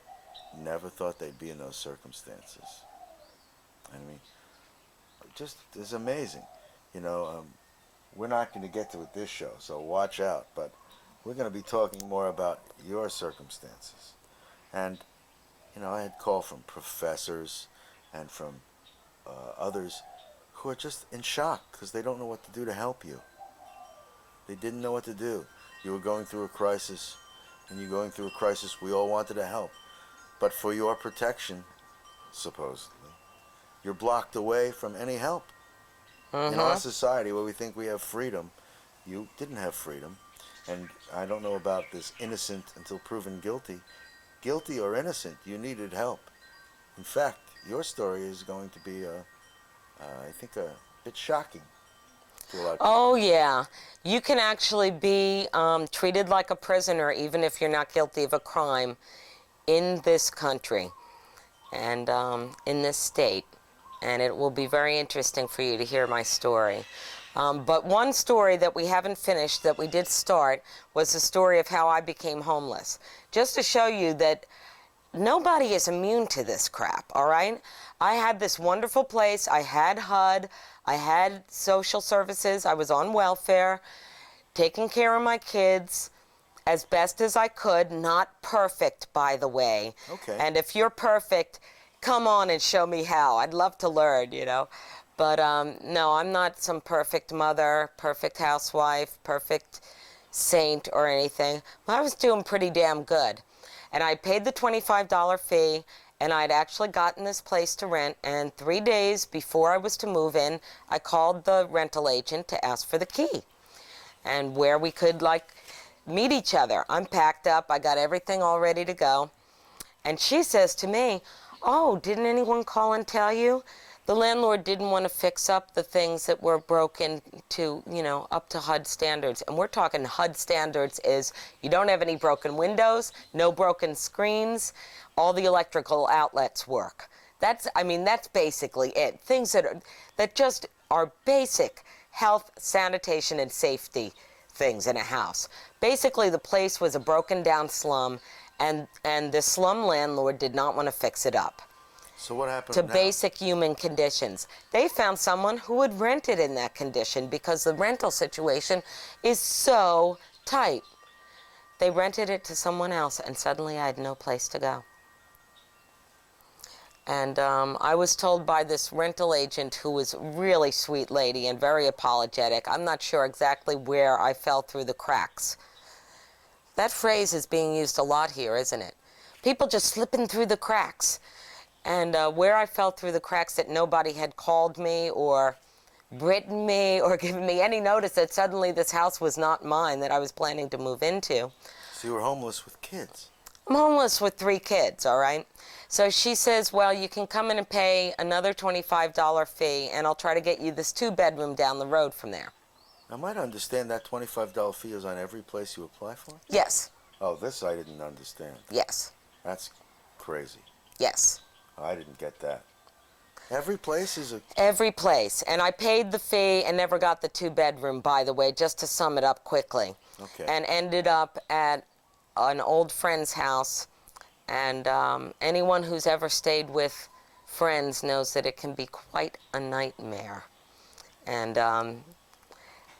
never thought they'd be in those circumstances? I mean, just it's amazing. You know, we're not going to get to it this show, so watch out. But we're going to be talking more about your circumstances. And, you know, I had call from professors and from others who are just in shock because they don't know what to do to help you. They didn't know what to do. You were going through a crisis, and you're going through a crisis. We all wanted to help. But for your protection, supposedly, you're blocked away from any help. In our society where we think we have freedom, you didn't have freedom. And I don't know about this innocent until proven guilty. Guilty or innocent, you needed help. In fact, your story is going to be, I think, a bit shocking to a lot of people. Oh, yeah. You can actually be treated like a prisoner even if you're not guilty of a crime in this country and in this state. And it will be very interesting for you to hear my story. But one story that we haven't finished, that we did start, was the story of how I became homeless. Just to show you that nobody is immune to this crap, all right? I had this wonderful place. I had HUD. I had social services. I was on welfare, taking care of my kids as best as I could. Not perfect, by the way. Okay. And if you're perfect, come on and show me how. I'd love to learn, you know. But no, I'm not some perfect mother, perfect housewife, perfect saint or anything. But I was doing pretty damn good. And I paid the $25 fee, and I'd actually gotten this place to rent. And 3 days before I was to move in, I called the rental agent to ask for the key and where we could, like, meet each other. I'm packed up. I got everything all ready to go. And she says to me, "Oh, didn't anyone call and tell you? The landlord didn't want to fix up the things that were broken to, you know, up to HUD standards." And we're talking HUD standards is you don't have any broken windows, no broken screens, all the electrical outlets work. That's, I mean, that's basically it. Things that just are basic health, sanitation, and safety things in a house. Basically, the place was a broken down slum, and the slum landlord did not want to fix it up. So what happened To now? basic human conditions. They found someone who would rent it in that condition because the rental situation is so tight. They rented it to someone else, and suddenly I had no place to go. And I was told by this rental agent, who was a really sweet lady and very apologetic. I'm not sure exactly where I fell through the cracks. That phrase is being used a lot here, isn't it? People just slipping through the cracks. And where I fell through the cracks, that nobody had called me or written me or given me any notice that suddenly this house was not mine that I was planning to move into. So you were homeless with kids? I'm homeless with 3 kids, all right? So she says, well, you can come in and pay another $25 fee, and I'll try to get you this 2-bedroom down the road from there. I might understand that $25 fee is on every place you apply for? Yes. Oh, this I didn't understand. Yes. That's crazy. Yes. I didn't get that. Every place is a... Every place. And I paid the fee and never got the 2-bedroom, by the way, just to sum it up quickly. Okay. And ended up at an old friend's house. And anyone who's ever stayed with friends knows that it can be quite a nightmare. And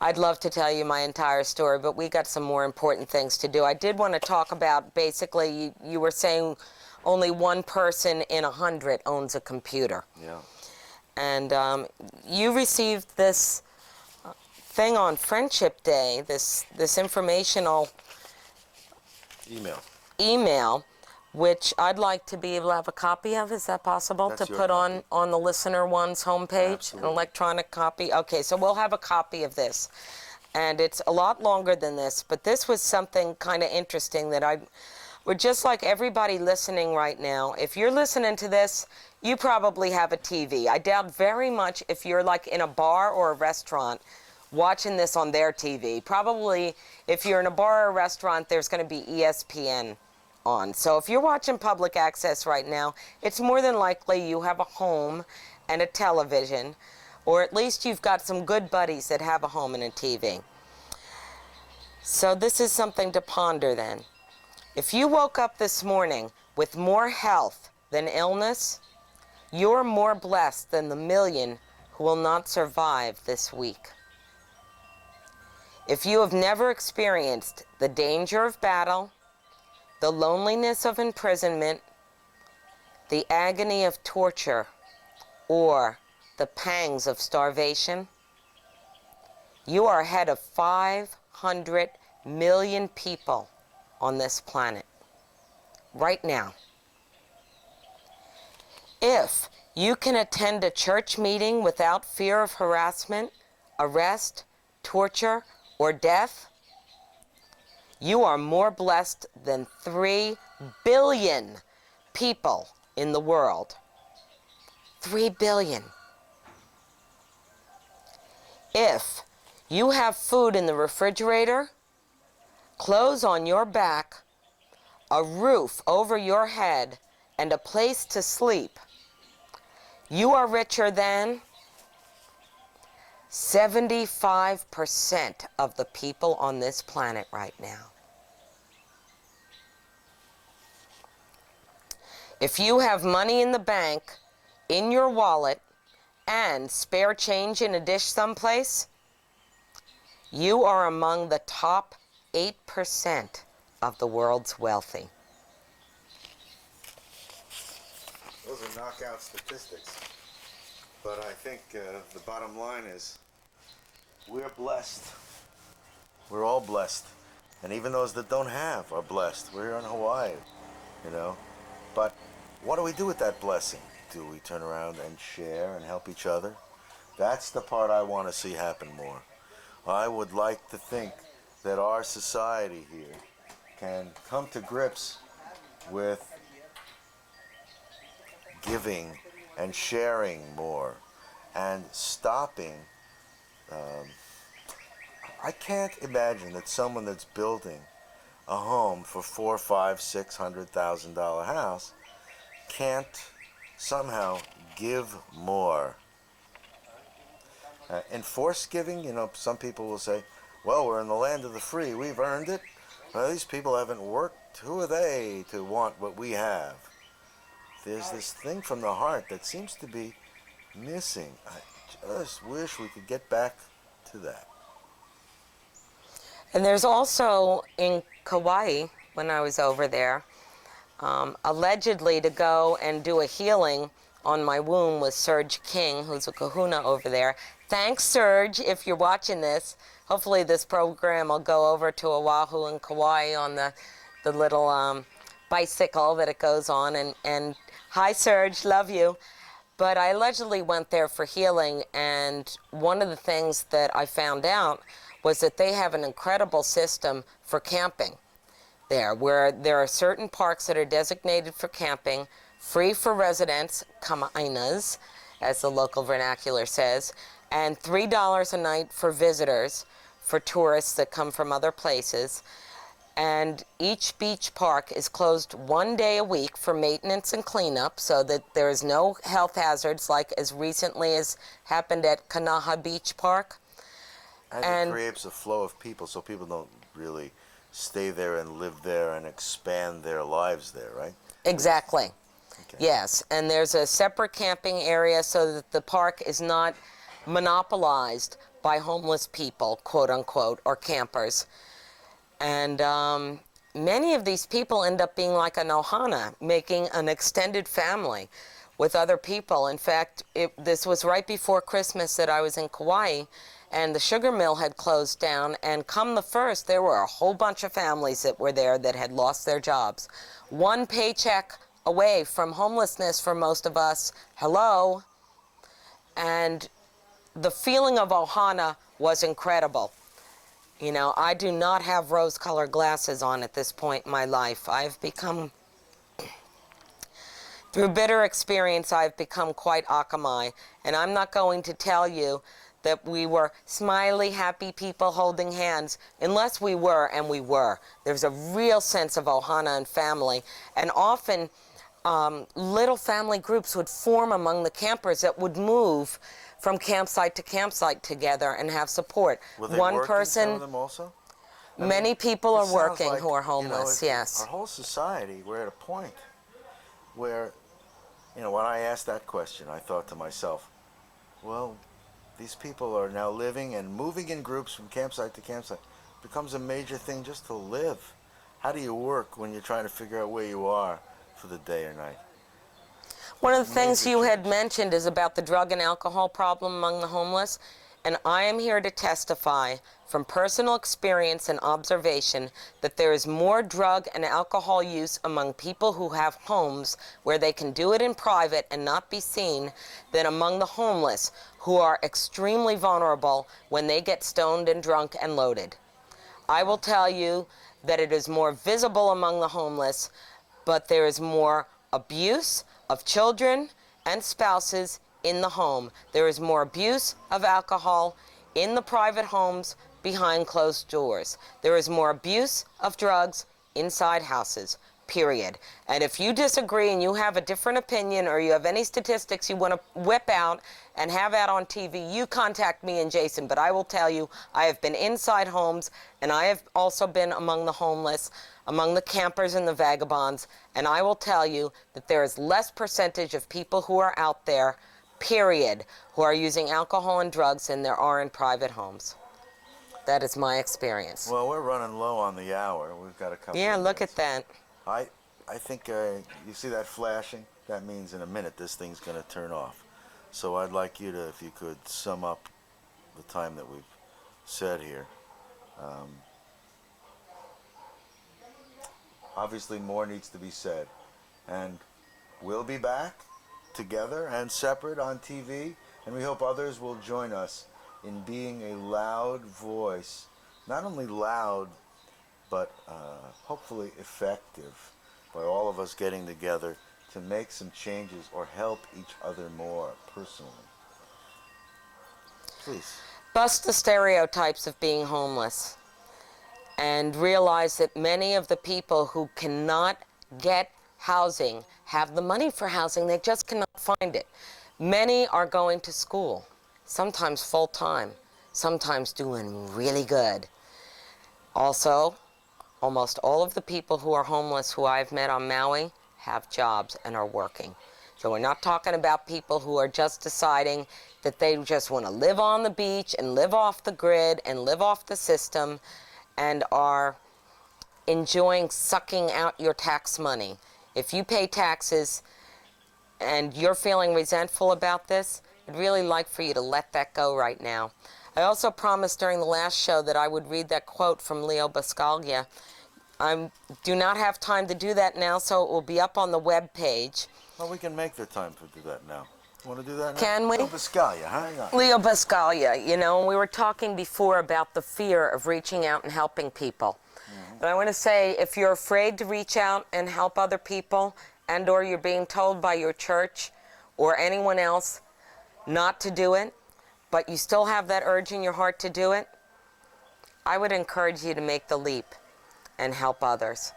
I'd love to tell you my entire story, but we got some more important things to do. I did want to talk about, basically, you were saying only 1 person in 100 owns a computer. Yeah. And you received this thing on Friendship Day, this informational email, which I'd like to be able to have a copy of. Is that possible? That's to your put copy. on the Listener One's homepage? Absolutely. An electronic copy? Okay, so we'll have a copy of this. And it's a lot longer than this, but this was something kind of interesting that we're just like everybody listening right now. If you're listening to this, you probably have a TV. I doubt very much if you're like in a bar or a restaurant watching this on their TV. Probably if you're in a bar or a restaurant, there's going to be ESPN on. So if you're watching public access right now, it's more than likely you have a home and a television, or at least you've got some good buddies that have a home and a TV. So this is something to ponder then. If you woke up this morning with more health than illness, you're more blessed than the million who will not survive this week. If you have never experienced the danger of battle, the loneliness of imprisonment, the agony of torture, or the pangs of starvation, you are ahead of 500 million people on this planet right now. If you can attend a church meeting without fear of harassment, arrest, torture, or death, you are more blessed than 3 billion people in the world. 3 billion. If you have food in the refrigerator, clothes on your back, a roof over your head, and a place to sleep, you are richer than 75% of the people on this planet right now. If you have money in the bank, in your wallet, and spare change in a dish someplace, you are among the top 8% of the world's wealthy. Those are knockout statistics. But I think the bottom line is we're blessed. We're all blessed. And even those that don't have are blessed. We're here in Hawaii, you know. But what do we do with that blessing? Do we turn around and share and help each other? That's the part I want to see happen more. I would like to think that our society here can come to grips with giving and sharing more and stopping. I can't imagine that someone that's building a home for $400,000, $500,000, $600,000 house can't somehow give more. Enforced giving, you know, some people will say, well, we're in the land of the free, we've earned it. Well, these people haven't worked. Who are they to want what we have? There's this thing from the heart that seems to be missing. I just wish we could get back to that. And there's also in Kauai, when I was over there, allegedly to go and do a healing on my womb with Serge King, who's a kahuna over there. Thanks, Serge, if you're watching this. Hopefully this program will go over to Oahu and Kauai on the little bicycle that it goes on. And hi, Serge, love you. But I allegedly went there for healing, and one of the things that I found out was that they have an incredible system for camping there, where there are certain parks that are designated for camping, free for residents, kamainas, as the local vernacular says, and $3 a night for visitors, for tourists that come from other places. And each beach park is closed 1 day a week for maintenance and cleanup so that there is no health hazards like as recently as happened at Kanaha Beach Park. And it creates a flow of people so people don't really stay there and live there and expand their lives there, right? Exactly. Okay. Yes, and there's a separate camping area so that the park is not monopolized by homeless people, quote unquote, or campers. And many of these people end up being like an ohana, making an extended family with other people. In fact, this was right before Christmas that I was in Kauai, and the sugar mill had closed down, and come the first, there were a whole bunch of families that were there that had lost their jobs. One paycheck away from homelessness for most of us, hello. And the feeling of ohana was incredible. You know, I do not have rose-colored glasses on at this point in my life. I've become, through bitter experience, I've become quite akamai. And I'm not going to tell you that we were smiley, happy people holding hands, unless we were, and we were. There's a real sense of ohana and family. And often, little family groups would form among the campers that would move from campsite to campsite together and have support. Were they One working, person, some of them also? many people are working like, who are homeless, yes. Our whole society, we're at a point where, you know, when I asked that question, I thought to myself, well, these people are now living and moving in groups from campsite to campsite. It becomes a major thing just to live. How do you work when you're trying to figure out where you are for the day or night? One of the things you had mentioned is about the drug and alcohol problem among the homeless, and I am here to testify from personal experience and observation that there is more drug and alcohol use among people who have homes where they can do it in private and not be seen than among the homeless who are extremely vulnerable when they get stoned and drunk and loaded. I will tell you that it is more visible among the homeless, but there is more abuse of children and spouses in the home. There is more abuse of alcohol in the private homes behind closed doors. There is more abuse of drugs inside houses, period. And if you disagree and you have a different opinion or you have any statistics you want to whip out and have out on TV, you contact me and Jason. But I will tell you, I have been inside homes, and I have also been among the homeless, among the campers and the vagabonds, and I will tell you that there is less percentage of people who are out there, period, who are using alcohol and drugs than there are in private homes. That is my experience. Well, we're running low on the hour. We've got a couple Yeah, of look minutes. at that. I think you see that flashing? That means in a minute this thing's going to turn off. So I'd like you to, if you could, sum up the time that we've said here. Obviously, more needs to be said. And we'll be back together and separate on TV, and we hope others will join us in being a loud voice. Not only loud, but hopefully effective, by all of us getting together to make some changes or help each other more personally. Please. Bust the stereotypes of being homeless and realize that many of the people who cannot get housing have the money for housing, they just cannot find it. Many are going to school, sometimes full-time, sometimes doing really good. Also, almost all of the people who are homeless who I've met on Maui have jobs and are working. So we're not talking about people who are just deciding that they just want to live on the beach and live off the grid and live off the system and are enjoying sucking out your tax money. If you pay taxes and you're feeling resentful about this, I'd really like for you to let that go right now. I also promised during the last show that I would read that quote from Leo Buscaglia. I do not have time to do that now, so it will be up on the web page. Well, we can make the time to do that now. You want to do that now? Can we? Leo Buscaglia, hang on. Leo Buscaglia, you know, we were talking before about the fear of reaching out and helping people. But I want to say, if you're afraid to reach out and help other people, and or you're being told by your church or anyone else not to do it, but you still have that urge in your heart to do it, I would encourage you to make the leap and help others.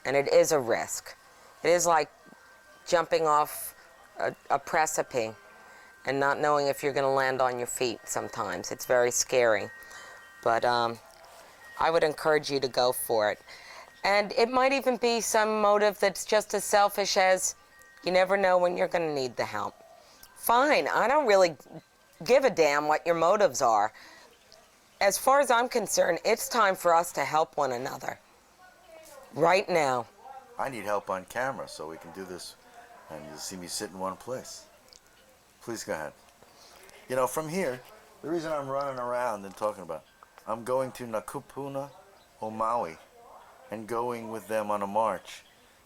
And it is a risk. It is like jumping off a precipice and not knowing if you're going to land on your feet sometimes. It's very scary. But I would encourage you to go for it. And it might even be some motive that's just as selfish as you never know when you're going to need the help. Fine, I don't really give a damn what your motives are. As far as I'm concerned, it's time for us to help one another. Right now. I need help on camera so we can do this and you'll see me sit in one place. Please go ahead. You know, from here, the reason I'm running around and talking about, I'm going to Nakupuna o Maui and going with them on a march.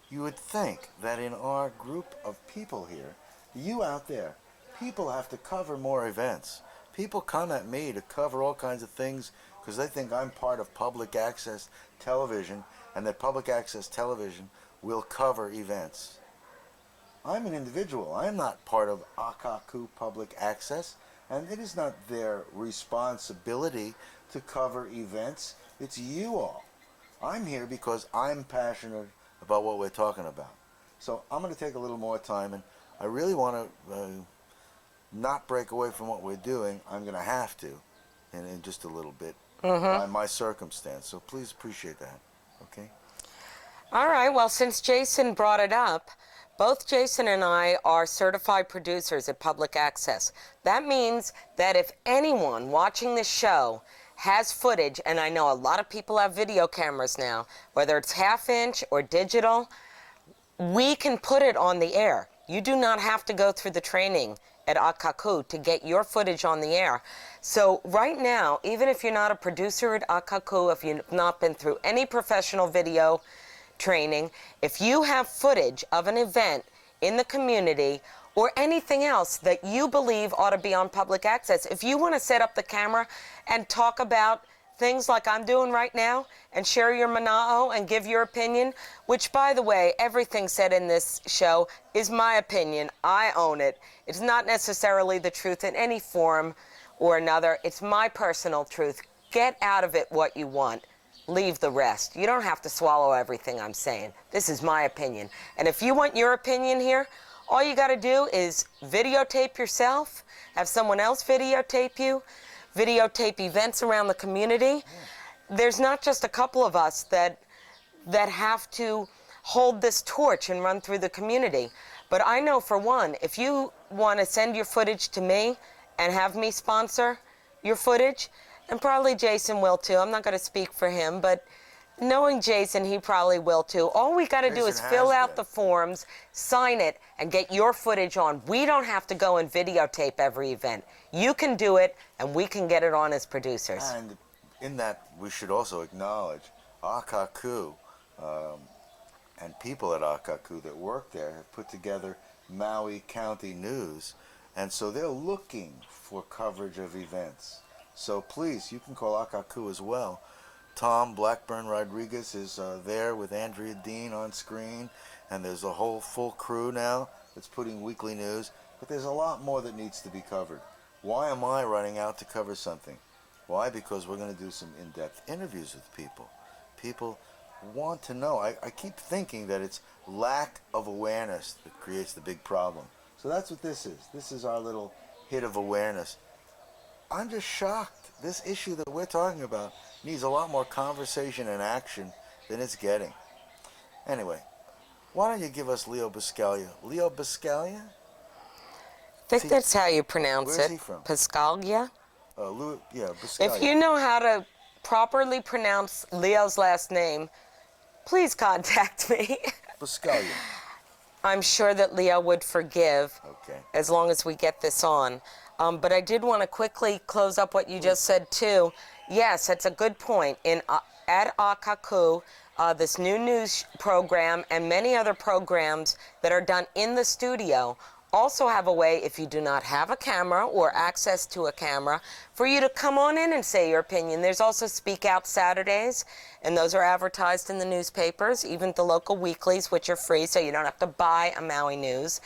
You would think that in our group of people here, you out there, people have to cover more events. People come at me to cover all kinds of things because they think I'm part of public access television and that public access television will cover events. I'm an individual. I am not part of Akaku Public Access, and it is not their responsibility to cover events. It's you all. I'm here because I'm passionate about what we're talking about. So I'm going to take a little more time, and I really want to not break away from what we're doing. I'm going to have to in just a little bit by my circumstance. So please appreciate that, okay? All right, well, since Jason brought it up, both Jason and I are certified producers at Public Access. That means that if anyone watching this show has footage, and I know a lot of people have video cameras now, whether it's half-inch or digital, we can put it on the air. You do not have to go through the training at Akaku to get your footage on the air. So right now, even if you're not a producer at Akaku, if you've not been through any professional video training, if you have footage of an event in the community or anything else that you believe ought to be on public access, if you want to set up the camera and talk about things like I'm doing right now and share your mana'o and give your opinion, which, by the way, everything said in this show is my opinion. I own it. It's not necessarily the truth in any form or another. It's my personal truth. Get out of it what you want. Leave the rest. You don't have to swallow everything I'm saying. This is my opinion. And if you want your opinion here, all you got to do is videotape yourself, have someone else videotape you, videotape events around the community. There's not just a couple of us that have to hold this torch and run through the community. But I know for one, if you want to send your footage to me and have me sponsor your footage, and probably Jason will too, I'm not going to speak for him, but Knowing Jason, he probably will too. All we got to do is Jason fill has out been. the forms, sign it, and get your footage on. We don't have to go and videotape every event. You can do it, and we can get it on as producers. And in that, we should also acknowledge Akaku and people at Akaku that work there have put together Maui County News, and so they're looking for coverage of events. So please, you can call Akaku as well. Tom Blackburn Rodriguez is there with Andrea Dean on screen, and there's a whole full crew now that's putting weekly news, but there's a lot more that needs to be covered. Why am I running out to cover something? Why? Because we're going to do some in-depth interviews with people. People want to know. I keep thinking that it's lack of awareness that creates the big problem. So that's what this is. This is our little hit of awareness. I'm just shocked. This issue that we're talking about needs a lot more conversation and action than it's getting. Anyway, why don't you give us Leo Biscaglia? Leo Biscaglia? I think that's how you pronounce it. Where's he from? Biscaglia? Biscaglia. If you know how to properly pronounce Leo's last name, please contact me. Biscaglia. I'm sure that Leo would forgive Okay. as long as we get this on. But I did want to quickly close up what you just said, too. Yes, that's a good point. At Akaku, this new news program and many other programs that are done in the studio also have a way, if you do not have a camera or access to a camera, for you to come on in and say your opinion. There's also Speak Out Saturdays, and those are advertised in the newspapers, even the local weeklies, which are free, so you don't have to buy a Maui News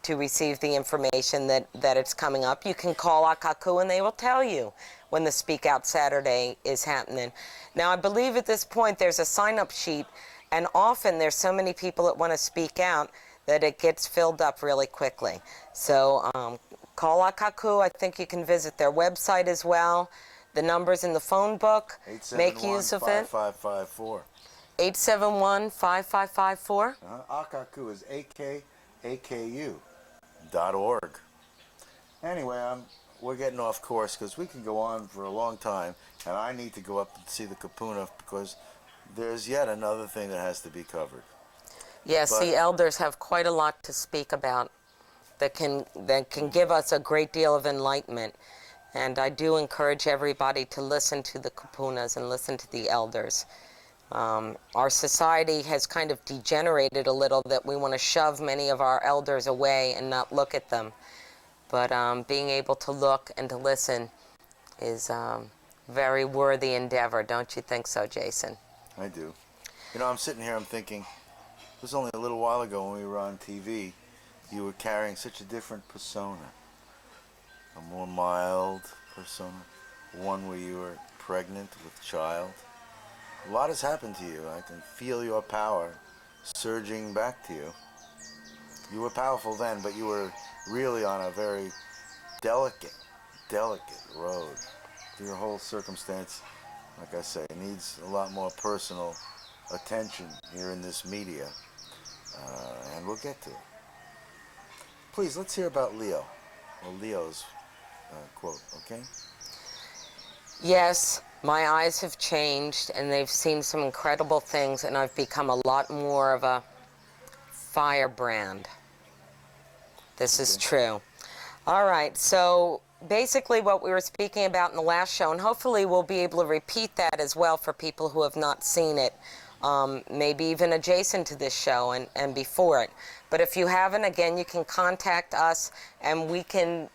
to receive the information that it's coming up. You can call Akaku and they will tell you when the Speak Out Saturday is happening. Now, I believe at this point there's a sign-up sheet, and often there's so many people that want to speak out that it gets filled up really quickly. So call Akaku. I think you can visit their website as well. The number's in the phone book. Make use of it. 871-5554. 871-5554. Akaku is akaku.org. Anyway, we're getting off course because we can go on for a long time, and I need to go up and see the kapuna because there's yet another thing that has to be covered. Yes, the elders have quite a lot to speak about that can give us a great deal of enlightenment. And I do encourage everybody to listen to the kapunas and listen to the elders. Our society has kind of degenerated a little that we want to shove many of our elders away and not look at them. But being able to look and to listen is very worthy endeavor. Don't you think so, Jason? I do. You know, I'm sitting here, I'm thinking, it was only a little while ago when we were on TV, you were carrying such a different persona. A more mild persona. One where you were pregnant with child. A lot has happened to you. I can feel your power surging back to you. You were powerful then, but you were really on a very delicate road. Your whole circumstance, like I say, needs a lot more personal attention here in this media. And we'll get to it. Please, let's hear about Leo, or Leo's quote, okay? Yes, my eyes have changed, and they've seen some incredible things, and I've become a lot more of a firebrand. This is true. All right, so basically what we were speaking about in the last show, and hopefully we'll be able to repeat that as well for people who have not seen it, maybe even adjacent to this show and before it. But if you haven't, again, you can contact us, and we can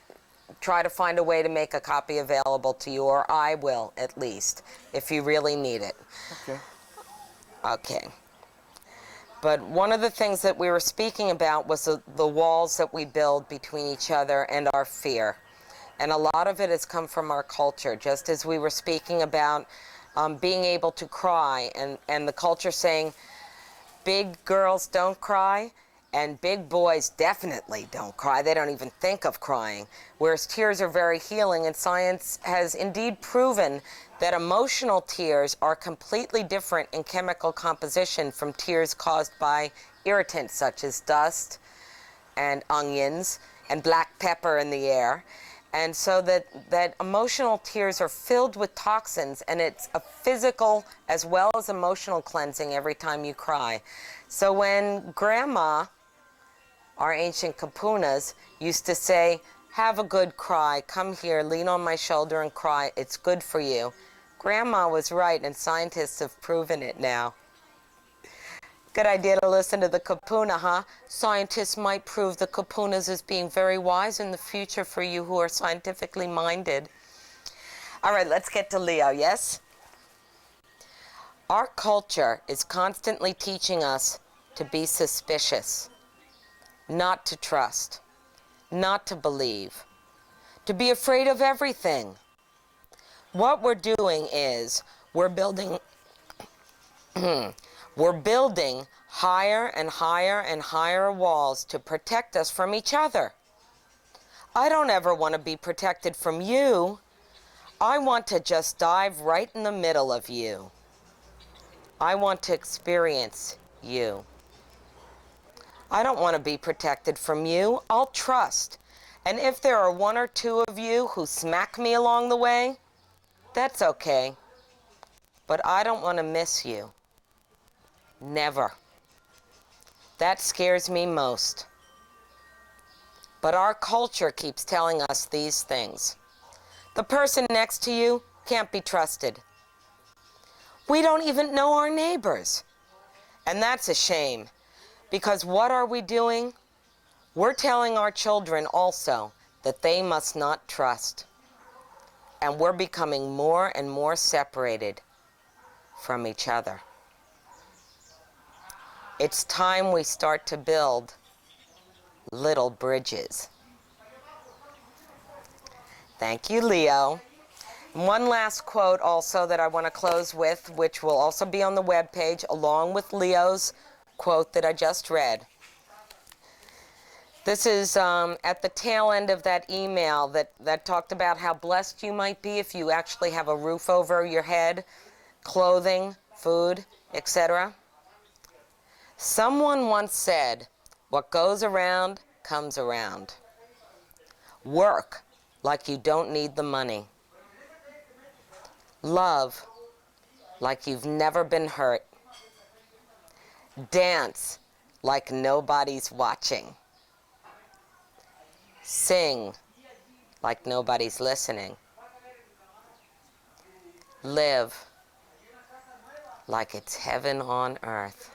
try to find a way to make a copy available to you, or I will, at least, if you really need it. Okay. Okay. But one of the things that we were speaking about was the walls that we build between each other and our fear. And a lot of it has come from our culture, just as we were speaking about being able to cry, and the culture saying, big girls don't cry, and big boys definitely don't cry. They don't even think of crying. Whereas tears are very healing, and science has indeed proven that emotional tears are completely different in chemical composition from tears caused by irritants such as dust and onions and black pepper in the air. And so that emotional tears are filled with toxins, and it's a physical as well as emotional cleansing every time you cry. So when Grandma, our ancient kapunas, used to say, have a good cry, come here, lean on my shoulder and cry, it's good for you. Grandma was right, and scientists have proven it now. Good idea to listen to the kapuna, huh? Scientists might prove the kapunas as being very wise in the future for you who are scientifically minded. All right, let's get to Leo, yes? Our culture is constantly teaching us to be suspicious, not to trust, not to believe, to be afraid of everything. What we're doing is we're building higher and higher and higher walls to protect us from each other. I don't ever want to be protected from you. I want to just dive right in the middle of you. I want to experience you. I don't want to be protected from you. I'll trust. And if there are one or two of you who smack me along the way, that's okay. But I don't want to miss you. Never. That scares me most. But our culture keeps telling us these things. The person next to you can't be trusted. We don't even know our neighbors. And that's a shame. Because what are we doing? We're telling our children also that they must not trust. And we're becoming more and more separated from each other. It's time we start to build little bridges. Thank you, Leo. And one last quote also that I want to close with, which will also be on the webpage along with Leo's quote that I just read. This is at the tail end of that email that talked about how blessed you might be if you actually have a roof over your head, clothing, food, etc. Someone once said, what goes around comes around. Work like you don't need the money. Love like you've never been hurt. Dance like nobody's watching. Sing like nobody's listening. Live like it's heaven on earth.